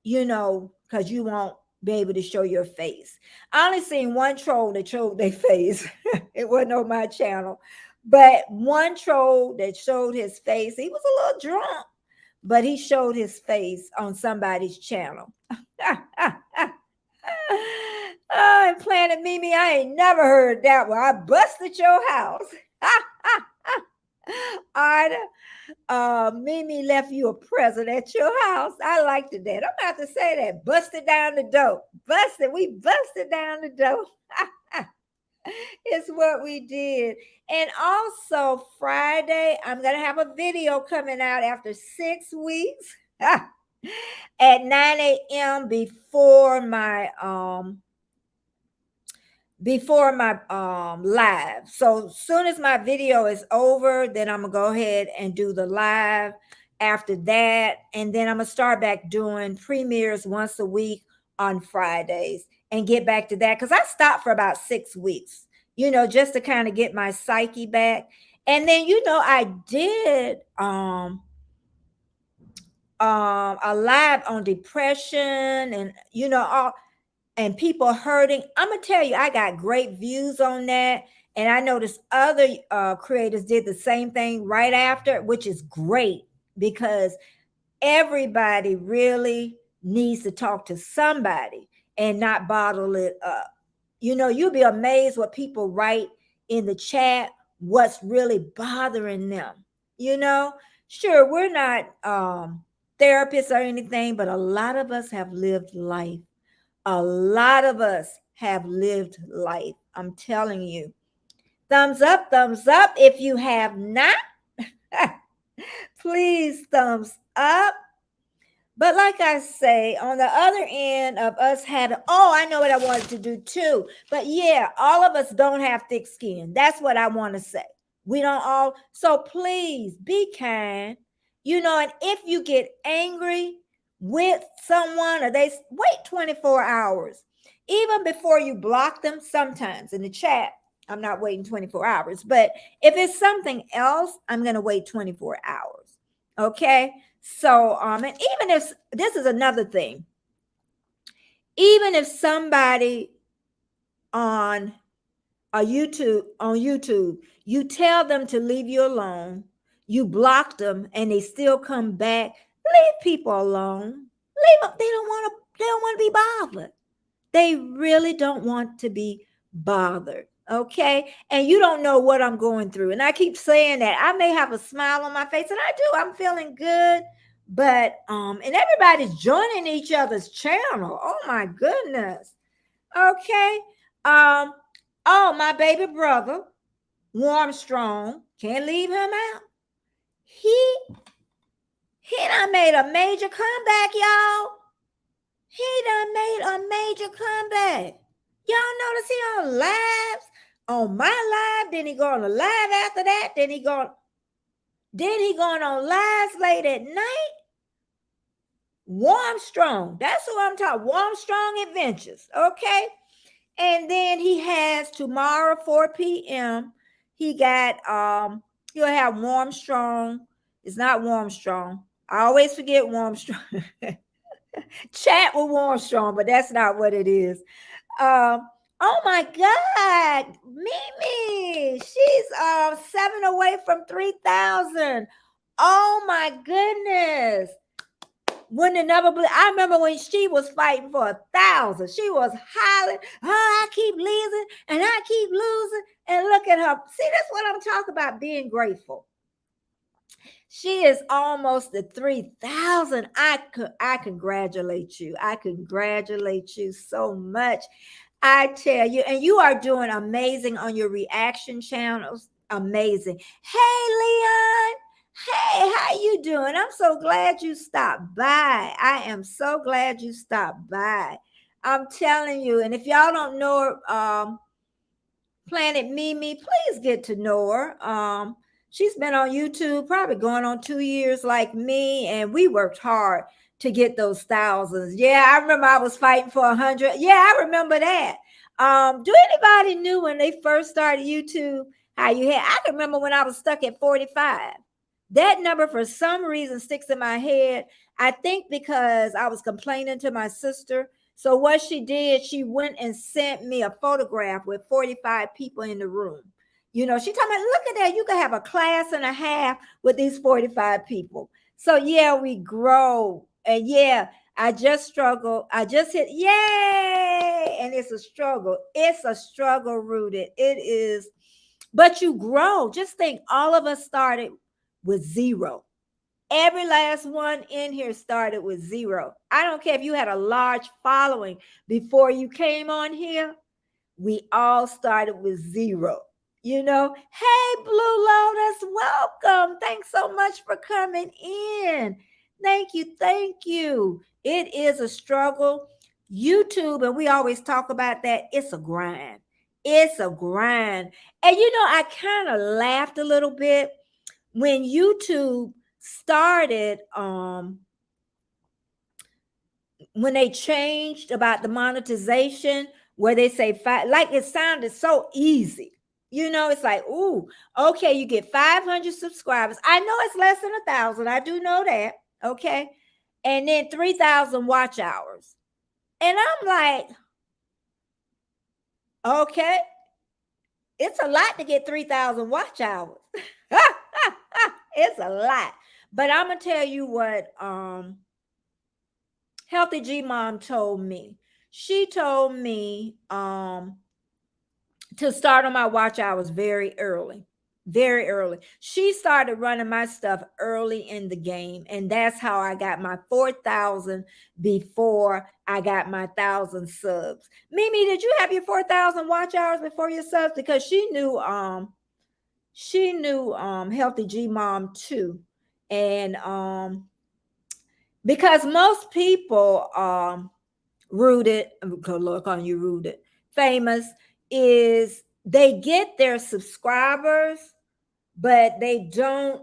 because you won't be able to show your face. I only seen one troll that showed their face. It wasn't on my channel, but one troll that showed his face. He was a little drunk, but he showed his face on somebody's channel. And Planet Mimi, I ain't never heard that one. I busted your house. All right. Mimi left you a present at your house. I liked that. I'm about to say that. Busted down the door. Busted. We busted down the door. It's what we did. And also Friday, I'm gonna have a video coming out after 6 weeks at 9 a.m. before my live. So soon as my video is over, then I'm gonna go ahead and do the live after that. And then I'm gonna start back doing premieres once a week on Fridays and get back to that. Cause I stopped for about 6 weeks, just to kind of get my psyche back. And then I did a live on depression and all and people hurting. I'm gonna tell you, I got great views on that, and I noticed other creators did the same thing right after, which is great because everybody really needs to talk to somebody and not bottle it up. You'll be amazed what people write in the chat, what's really bothering them. Sure, we're not therapists or anything, but a lot of us have lived life. A lot of us have lived life. I'm telling you. Thumbs up if you have not. Please, thumbs up. But like I say, on the other end of us having, I know what I wanted to do too. But yeah, all of us don't have thick skin. That's what I want to say. We don't all. So please be kind. And if you get angry with someone or they wait 24 hours, even before you block them, sometimes in the chat, I'm not waiting 24 hours. But if it's something else, I'm going to wait 24 hours. Okay. So, and even if this is another thing, even if somebody on YouTube, you tell them to leave you alone, you block them and they still come back, leave people alone. Leave them. They don't want to be bothered. They really don't want to be bothered. Okay. And you don't know what I'm going through. And I keep saying that I may have a smile on my face, and I do. I'm feeling good. But and everybody's joining each other's channel. Oh my goodness. Okay. My baby brother, Warm Strong, can't leave him out. He done made a major comeback, y'all. He done made a major comeback. Y'all notice he on lives, on my live, then he go on a live after that, then he going on lives late at night. Warm Strong, that's who I'm talking. Warm Strong Adventures, okay? And then he has tomorrow 4 p.m. He got he'll have Warm Strong. It's not Warm Strong. I always forget Warm Strong. Chat with Warm Strong, but that's not what it is. Oh my God, Mimi, she's 7 away from 3,000. Oh my goodness. Wouldn't have never believed. I remember when she was fighting for 1,000. She was hollering, I keep losing and I keep losing. And look at her. See, that's what I'm talking about, being grateful. She is almost at 3,000. I congratulate you. I congratulate you so much. I tell you, and you are doing amazing on your reaction channels. Amazing. Hey, Leon. Hey, how you doing? I'm so glad you stopped by. I am so glad you stopped by. I'm telling you, and if y'all don't know Planet Mimi, please get to know her. She's been on YouTube probably going on 2 years like me, and we worked hard to get those thousands. Yeah, I remember I was fighting for 100. Yeah, I remember that. Do anybody knew when they first started YouTube how you had? I can remember when I was stuck at 45. That number, for some reason, sticks in my head. I think because I was complaining to my sister. So what she did, she went and sent me a photograph with 45 people in the room. She told me, look at that. You could have a class and a half with these 45 people. So yeah, we grow. And yeah, I just struggle. I just hit, yay. And it's a struggle. It's a struggle rooted. It is. But you grow. Just think, all of us started with zero. Every last one in here started with zero. I don't care if you had a large following before you came on here. We all started with zero. Hey, Blue Lotus, welcome. Thanks so much for coming in. Thank you. Thank you. It is a struggle. YouTube, and we always talk about that, it's a grind. It's a grind. And I kind of laughed a little bit when YouTube started, when they changed about the monetization, where they say like it sounded so easy. It's like, ooh, okay, you get 500 subscribers. I know it's less than 1,000. I do know that. Okay. And then 3,000 watch hours. And I'm like, okay, it's a lot to get 3,000 watch hours. It's a lot. But I'm going to tell you what, Healthy G Mom told me. She told me to start on my watch hours very early. Very early. She started running my stuff early in the game. And that's how I got my 4,000 before I got my 1,000 subs. Mimi, did you have your 4,000 watch hours before your subs? Because she knew Healthy G Mom too. And because most people rooted, good luck on you, rooted, famous, is they get their subscribers, but they don't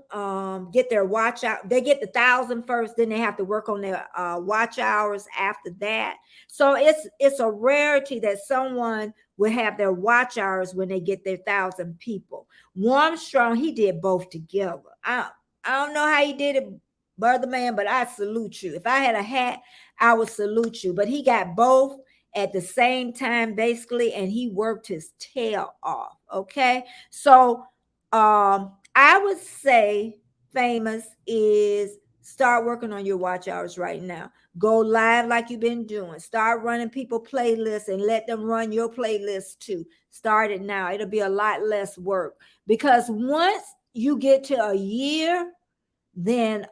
get their watch out. They get the 1,000 first, then they have to work on their watch hours after that. So it's a rarity that someone will have their watch hours when they get their 1,000 people. Armstrong, he did both together. I don't know how he did it, brother man, but I salute you. If I had a hat, I would salute you. But he got both at the same time, basically, and he worked his tail off. Okay. So I would say, famous, is start working on your watch hours right now. Go live like you've been doing. Start running people playlists and let them run your playlist too. Start it now. It'll be a lot less work, because once you get to a year, then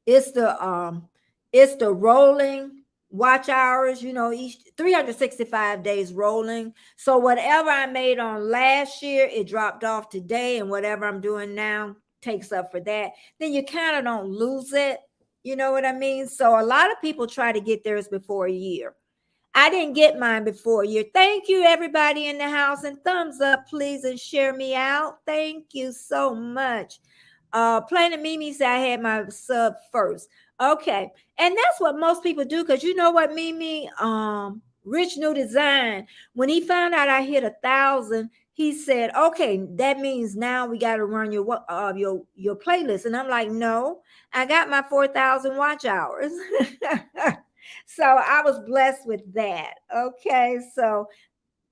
it's the rolling watch hours, each 365 days rolling. So whatever I made on last year, it dropped off today, and whatever I'm doing now takes up for that. Then you kind of don't lose it. You know what I mean? So a lot of people try to get theirs before a year. I didn't get mine before a year. Thank you, everybody in the house, and thumbs up, please, and share me out. Thank you so much. Planet Mimi said I had my sub first. Okay. And that's what most people do, because you know what, Mimi? Rich New Design, when he found out I hit 1,000, he said, okay, that means now we got to run your playlist. And I'm like, no, I got my 4,000 watch hours. So I was blessed with that. Okay. So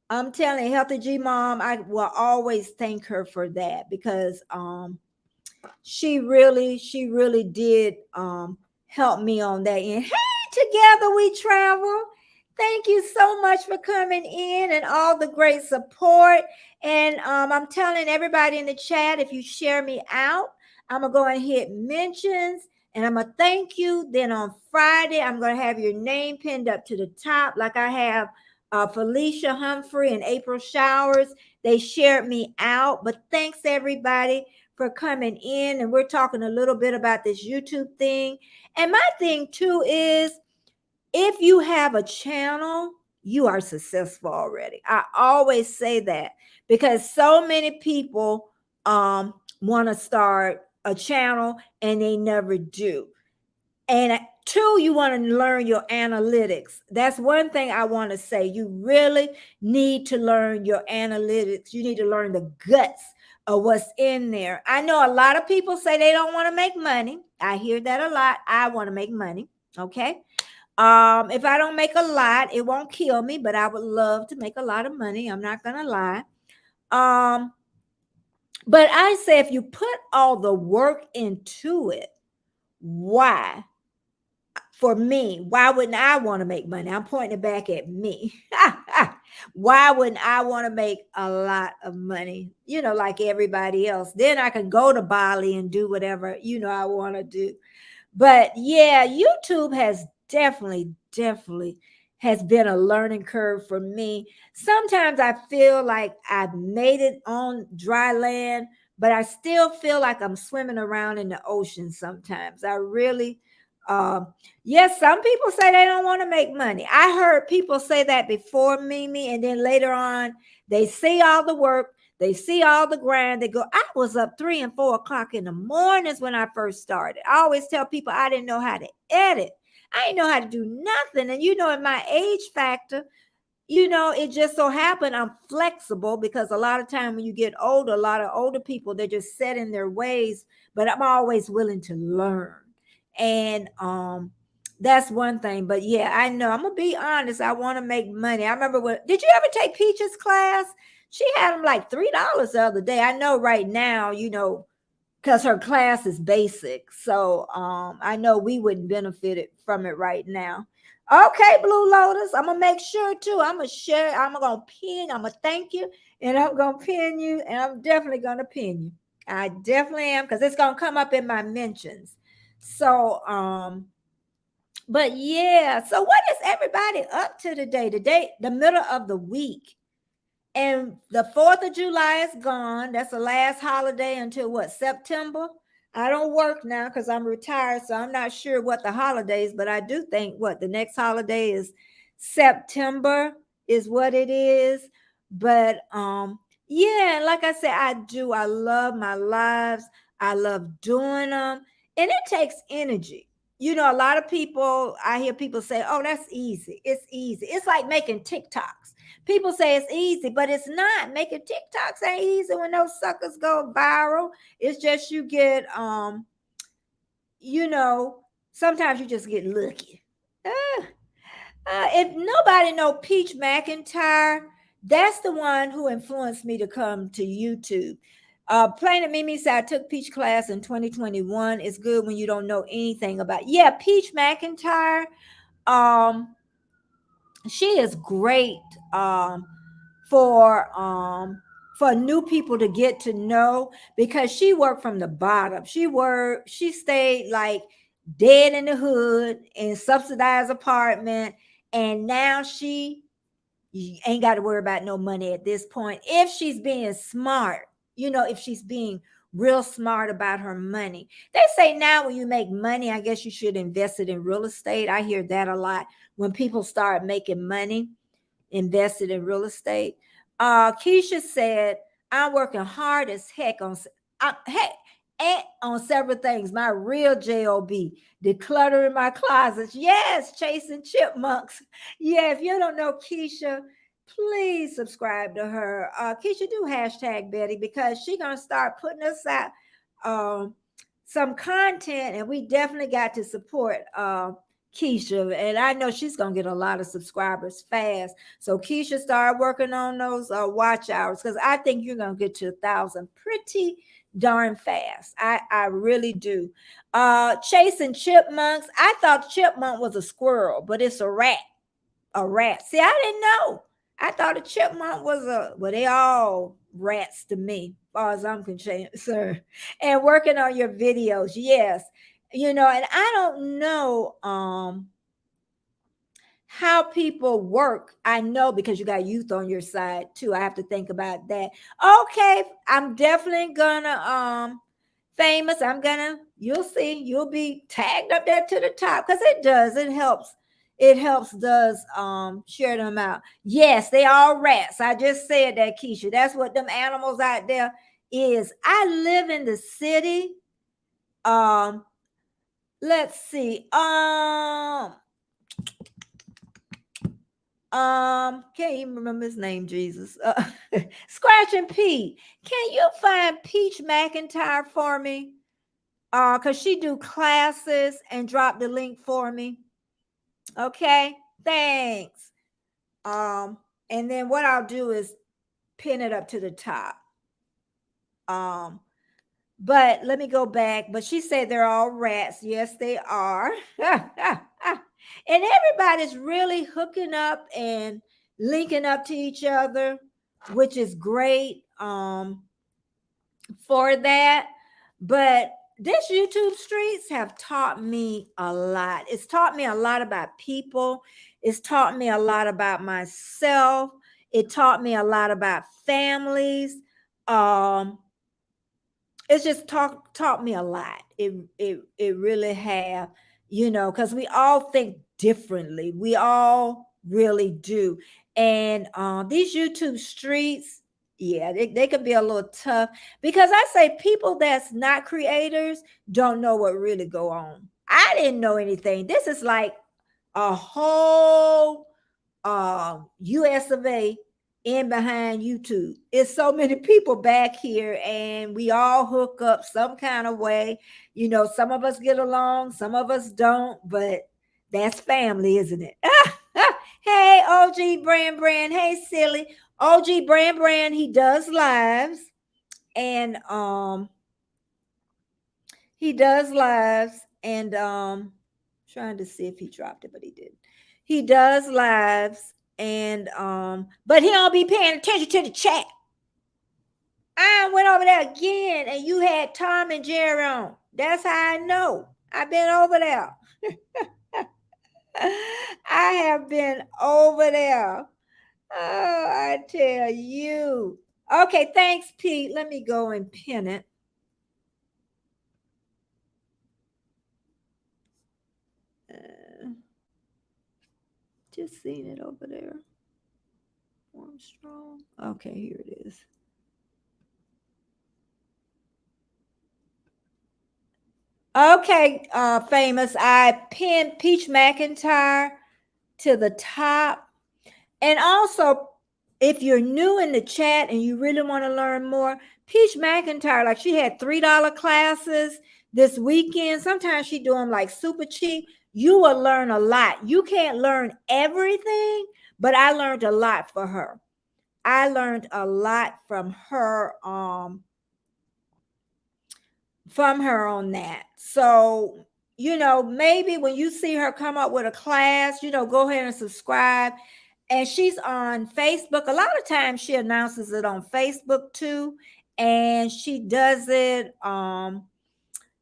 I'm telling you, Healthy G Mom, I will always thank her for that, because she really did help me on that end. Hey, together we travel. Thank you so much for coming in and all the great support. And I'm telling everybody in the chat, if you share me out, I'm gonna go and hit mentions, and I'm gonna thank you. Then on Friday, I'm gonna have your name pinned up to the top, like I have Felicia Humphrey and April Showers. They shared me out. But thanks everybody for coming in, and we're talking a little bit about this YouTube thing. And my thing too is, if you have a channel, you are successful already. I always say that, because so many people want to start a channel and they never do. And two, you want to learn your analytics. That's one thing I want to say. You really need to learn your analytics. You need to learn the guts of what's in there. I know a lot of people say they don't want to make money. I hear that a lot. I want to make money. Okay. If I don't make a lot, it won't kill me, but I would love to make a lot of money. I'm not going to lie. But I say, if you put all the work into it, why? For me, why wouldn't I want to make money? I'm pointing it back at me. Why wouldn't I want to make a lot of money, like everybody else? Then I could go to Bali and do whatever, I want to do. But yeah, YouTube has definitely has been a learning curve for me. Sometimes I feel like I've made it on dry land, but I still feel like I'm swimming around in the ocean sometimes. I really yes, some people say they don't want to make money. I heard people say that before Mimi, and then later on, they see all the work, they see all the grind. They go, I was up 3 and 4 o'clock in the mornings when I first started. I always tell people I didn't know how to edit. I didn't know how to do nothing. And in my age factor, it just so happened I'm flexible, because a lot of time when you get older, a lot of older people, they're just set in their ways, but I'm always willing to learn. And that's one thing. But yeah, I know, I'm gonna be honest, I want to make money. I remember, did you ever take Peach's class? She had them like $3 the other day. I know right now, because her class is basic. So I know we wouldn't benefit it from it right now. Okay, Blue Lotus. I'm gonna make sure too. I'm gonna share, I'm gonna pin, I'm gonna thank you, and I'm gonna pin you, and I'm definitely gonna pin you. I definitely am, because it's gonna come up in my mentions. So but yeah, so what is everybody up to today? Today, the middle of the week. And the 4th of July is gone. That's the last holiday until what, September? I don't work now because I'm retired, so I'm not sure what the holidays, but I do think what the next holiday is September is what it is. But yeah, like I said, I love my lives. I love doing them. And it takes energy. A lot of people, I hear people say, oh, that's easy. It's easy. It's like making TikToks. People say it's easy, but it's not. Making TikToks ain't easy when those suckers go viral. It's just you get sometimes you just get lucky. If nobody know Peach McIntyre, that's the one who influenced me to come to YouTube. Planet Mimi said I took Peach class in 2021. It's good when you don't know anything about. Yeah, Peach McIntyre. Um, she is great. For new people to get to know, because she worked from the bottom. She stayed like dead in the hood in subsidized apartment, and now she ain't got to worry about no money at this point if she's being smart. If she's being real smart about her money. They say now when you make money, I guess you should invest it in real estate. I hear that a lot when people start making money, invested in real estate. Keisha said, I'm working hard as heck on several things. My real job, decluttering my closets. Yes, chasing chipmunks. Yeah, if you don't know Keisha, please subscribe to her. Keisha, do hashtag Betty, because she gonna start putting us out some content, and we definitely got to support Keisha, and I know she's gonna get a lot of subscribers fast. So Keisha, start working on those watch hours, because I think you're gonna get to 1,000 pretty darn fast. I really do. Chasing chipmunks. I thought chipmunk was a squirrel, but it's a rat. A rat. See, I didn't know. I thought a chipmunk was they all rats to me, as far as I'm concerned. And working on your videos, yes. And I don't know how people work. I know, because you got youth on your side too. I have to think about that. Okay, I'm definitely gonna famous. You'll see, you'll be tagged up there to the top, because it helps. It helps does share them out. Yes, they all rats. I just said that, Keisha. That's what them animals out there is. I live in the city. Let's see. Can't even remember his name, Jesus. Scratching Pete. Can you find Peach McIntyre for me? Because she do classes, and drop the link for me. Okay, thanks. And then what I'll do is pin it up to the top. But let me go back. But she said they're all rats. Yes, they are. And everybody's really hooking up and linking up to each other, which is great for that. But this YouTube streets have taught me a lot. It's taught me a lot about people. It's taught me a lot about myself. It taught me a lot about families. Um, it's just taught me a lot. It really have, because we all think differently. We all really do. And these YouTube streets, yeah, they could be a little tough, because I say people that's not creators don't know what really go on. I didn't know anything. This is like a whole US of A in behind YouTube. It's so many people back here, and we all hook up some kind of way. Some of us get along, some of us don't, but that's family, isn't it? Hey, OG Brand. Hey, silly. OG Brand, he does lives, and trying to see if he dropped it, but he did. He does lives, and but he don't be paying attention to the chat. I went over there again, and you had Tom and Jerry on. That's how I know. I've been over there. I have been over there. Oh, I tell you. Okay, thanks, Pete. Let me go and pin it. Just seen it over there. Armstrong. Okay, here it is. Okay, famous. I pinned Peach McIntyre to the top. And also, if you're new in the chat and you really want to learn more, Peach McIntyre, like, she had $3 classes this weekend. Sometimes she do them like super cheap. You will learn a lot. You can't learn everything, but I learned a lot for her. I learned a lot from her on that. So, maybe when you see her come up with a class, go ahead and subscribe. And she's on Facebook. A lot of times she announces it on Facebook too. And she does it,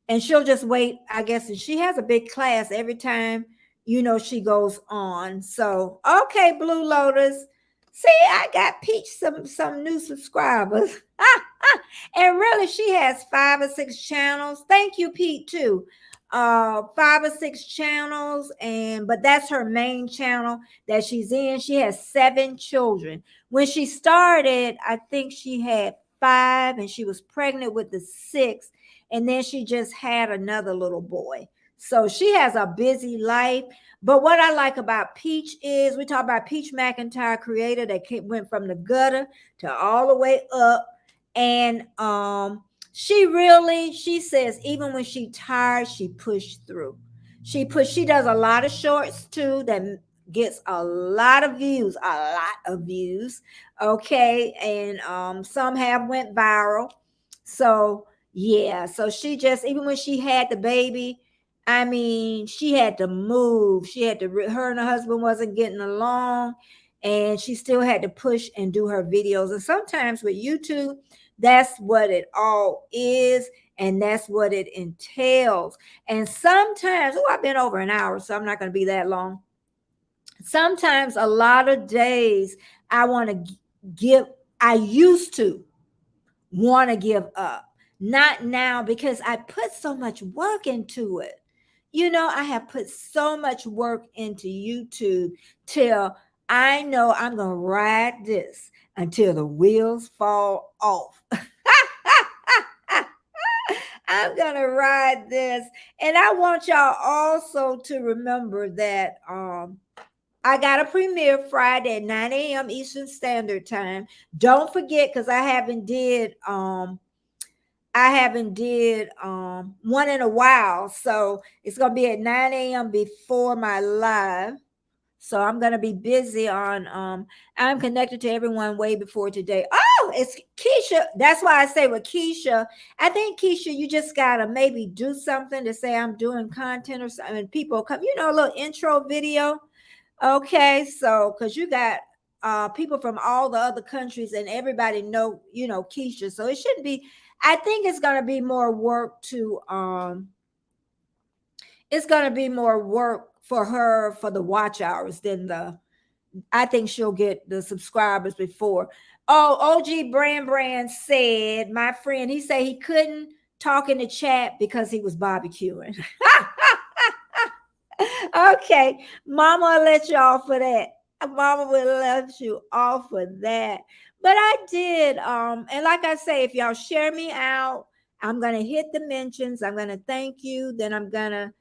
and she'll just wait, I guess. And she has a big class every time, she goes on. So, okay, Blue Lotus. See, I got Peach some new subscribers. And really, she has 5 or 6 channels. Thank you, Pete, too. 5 or 6 channels, but that's her main channel that she's in. She has 7 children. When she started, I think she had 5, and she was pregnant with the 6th, and then she just had another little boy. So she has a busy life. But what I like about Peach is, we talk about Peach McIntyre, creator that went from the gutter to all the way up. And she says even when she tired, she pushed through. She does a lot of shorts too that gets a lot of views. Okay. And some have went viral. So yeah, so she just, even when she had the baby, I mean, she had to move. Her and her husband wasn't getting along, and she still had to push and do her videos. And sometimes with YouTube, that's what it all is, and that's what it entails. And sometimes, I've been over an hour, so I'm not going to be that long. Sometimes, a lot of days, I used to want to give up. Not now, because I put so much work into it. I have put so much work into YouTube till I know I'm going to ride this until the wheels fall off. I'm going to ride this. And I want y'all also to remember that I got a premiere Friday at 9 a.m. Eastern Standard Time. Don't forget, because I haven't did one in a while. So it's going to be at 9 a.m. before my live. So I'm going to be busy on, I'm connected to everyone way before today. Oh, it's Keisha. That's why I say with Keisha, I think Keisha, you just got to maybe do something to say I'm doing content or something. And people come, a little intro video. Okay. So, cause you got people from all the other countries, and everybody know, Keisha. So it shouldn't be. I think it's going to be more work to it's going to be more work for her for the watch hours than I think she'll get the subscribers before. Oh, OG Brand said, my friend, he said he couldn't talk in the chat because he was barbecuing. Okay, Mama will let you off for that. Mama will let you off for that. But I did. And like I say, if y'all share me out, I'm gonna hit the mentions. I'm gonna thank you. Then I'm going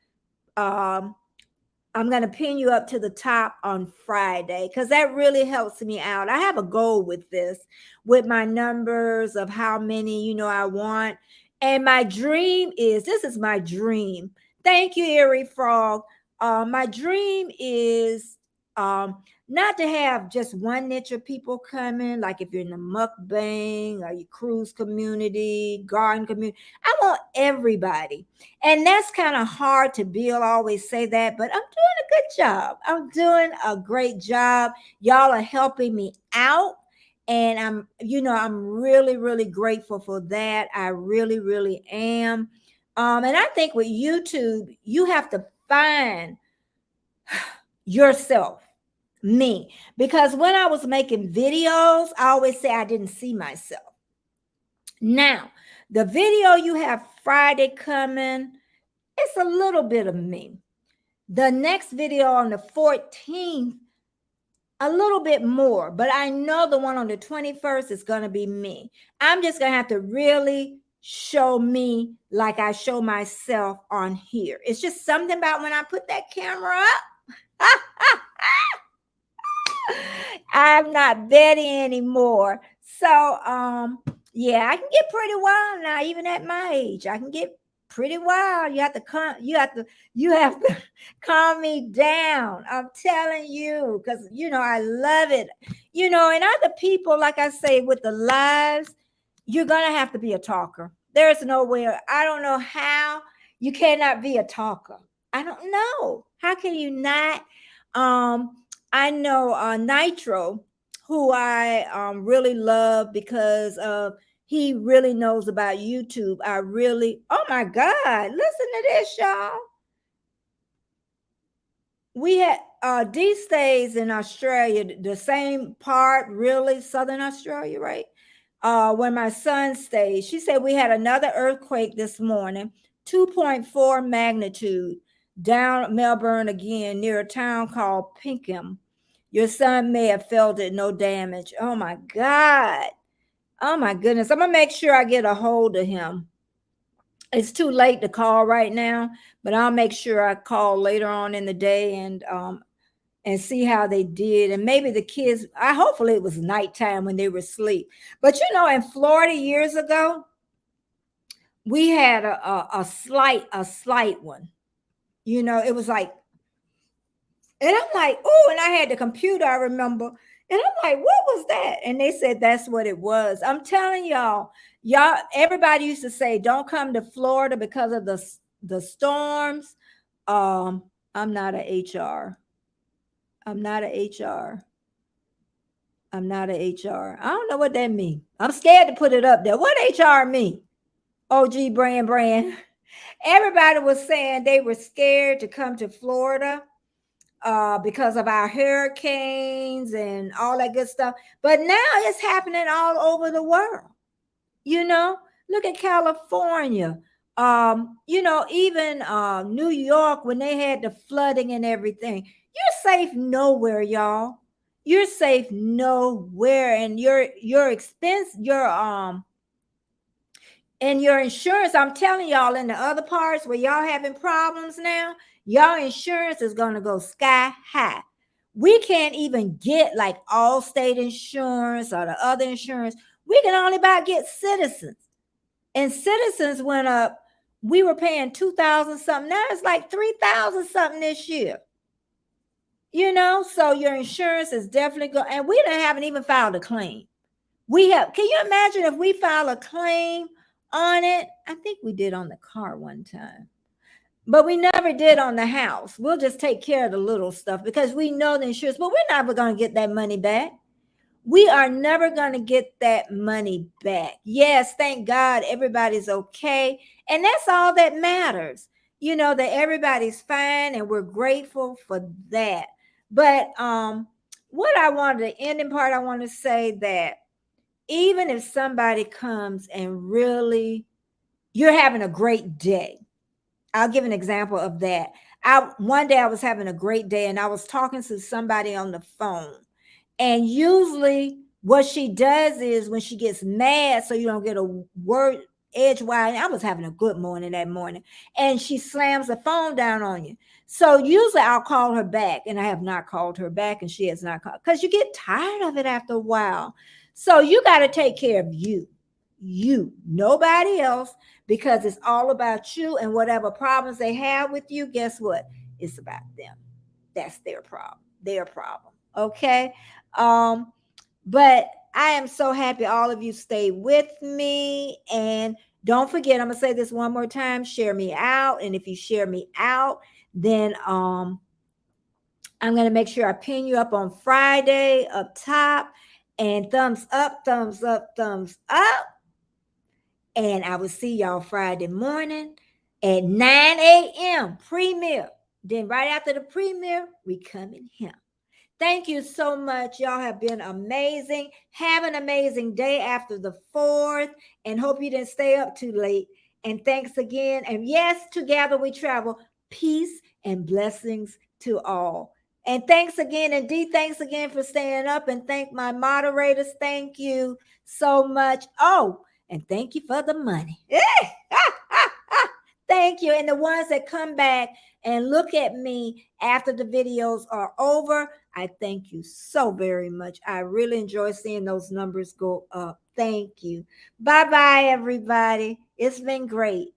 to pin you up to the top on Friday because that really helps me out. I have a goal with this, with my numbers of how many, I want. And my dream is, this is my dream. Thank you, Erie Frog. My dream is not to have just one niche of people coming, like if you're in the mukbang or your cruise community, garden community. I want everybody. And that's kind of hard to build. I always say that, but I'm doing a good job. I'm doing a great job. Y'all are helping me out. And I'm really, really grateful for that. I really, really am. And I think with YouTube, you have to find yourself, me, because when I was making videos, I always say I didn't see myself. Now, the video you have Friday coming, it's a little bit of me. The next video on the 14th, a little bit more, but I know the one on the 21st is going to be me. I'm just going to have to really show me like I show myself on here. It's just something about when I put that camera up. I'm not Betty anymore. So, yeah, I can get pretty wild now, even at my age. I can get pretty wild. You have to calm me down. I'm telling you, because I love it. And other people, like I say, with the lives, you're gonna have to be a talker. There's nowhere. I don't know how you cannot be a talker. I don't know. How can you not? I know Nitro, who I really love because he really knows about YouTube. Oh my God, listen to this, y'all. We had D stays in Australia, the same part, really, Southern Australia, right? When my son stayed, she said we had another earthquake this morning, 2.4 magnitude, down Melbourne again, near a town called Pinkham. Your son may have felt it, no damage. Oh my God. Oh my goodness. I'm going to make sure I get a hold of him. It's too late to call right now, but I'll make sure I call later on in the day and see how they did. And maybe the kids, hopefully it was nighttime when they were asleep. But in Florida years ago, we had a slight one. It was like, and I'm like, oh, and I had the computer, I remember. And I'm like, what was that? And they said that's what it was. I'm telling y'all, everybody used to say, don't come to Florida because of the storms. I'm not a HR. I'm not a HR. I'm not a HR. I don't know what that means. I'm scared to put it up there. What HR mean? OG brand. Everybody was saying they were scared to come to Florida because of our hurricanes and all that good stuff. But now it's happening all over the world. Look at California. Even New York, when they had the flooding and everything. You're safe nowhere, y'all. You're safe nowhere. And your expense, and your insurance, I'm telling y'all, in the other parts where y'all having problems now, y'all insurance is going to go sky high. We can't even get like Allstate insurance or the other insurance. We can only get Citizens. And Citizens went up. We were paying 2,000 something. Now it's like 3,000 something this year. So your insurance is definitely going. And we haven't even filed a claim. Can you imagine if we file a claim on it? I think we did on the car one time, but we never did on the house. We'll just take care of the little stuff because we know the insurance, but we're never going to get that money back. we are never going to get that money back. Yes, thank God everybody's okay. And that's all that matters. That everybody's fine and we're grateful for that. But what I wanted, the ending part, I want to say that even if somebody comes and really you're having a great day. I'll give an example of that. One day I was having a great day and I was talking to somebody on the phone. And usually what she does is when she gets mad, so you don't get a word edgewise. I was having a good morning that morning, and she slams the phone down on you. So usually I'll call her back, and I have not called her back, and she has not called, because you get tired of it after a while. So you got to take care of you, nobody else, because it's all about you, and whatever problems they have with you, guess what? It's about them. That's their problem. Okay. Um, but I am so happy all of you stay with me. And don't forget, I'm gonna say this one more time: share me out. And if you share me out, then I'm gonna make sure I pin you up on Friday up top. And thumbs up, thumbs up, thumbs up. And I will see y'all Friday morning at 9 a.m. premiere. Then right after the premiere, we come in here. Thank you so much. Y'all have been amazing. Have an amazing day after the 4th, and hope you didn't stay up too late. And thanks again. And yes, together we travel. Peace and blessings to all. And thanks again. And Dee, thanks again for staying up. And thank my moderators. Thank you so much. Oh, and thank you for the money. Thank you. And the ones that come back and look at me after the videos are over, I thank you so very much. I really enjoy seeing those numbers go up. Thank you. Bye-bye, everybody. It's been great.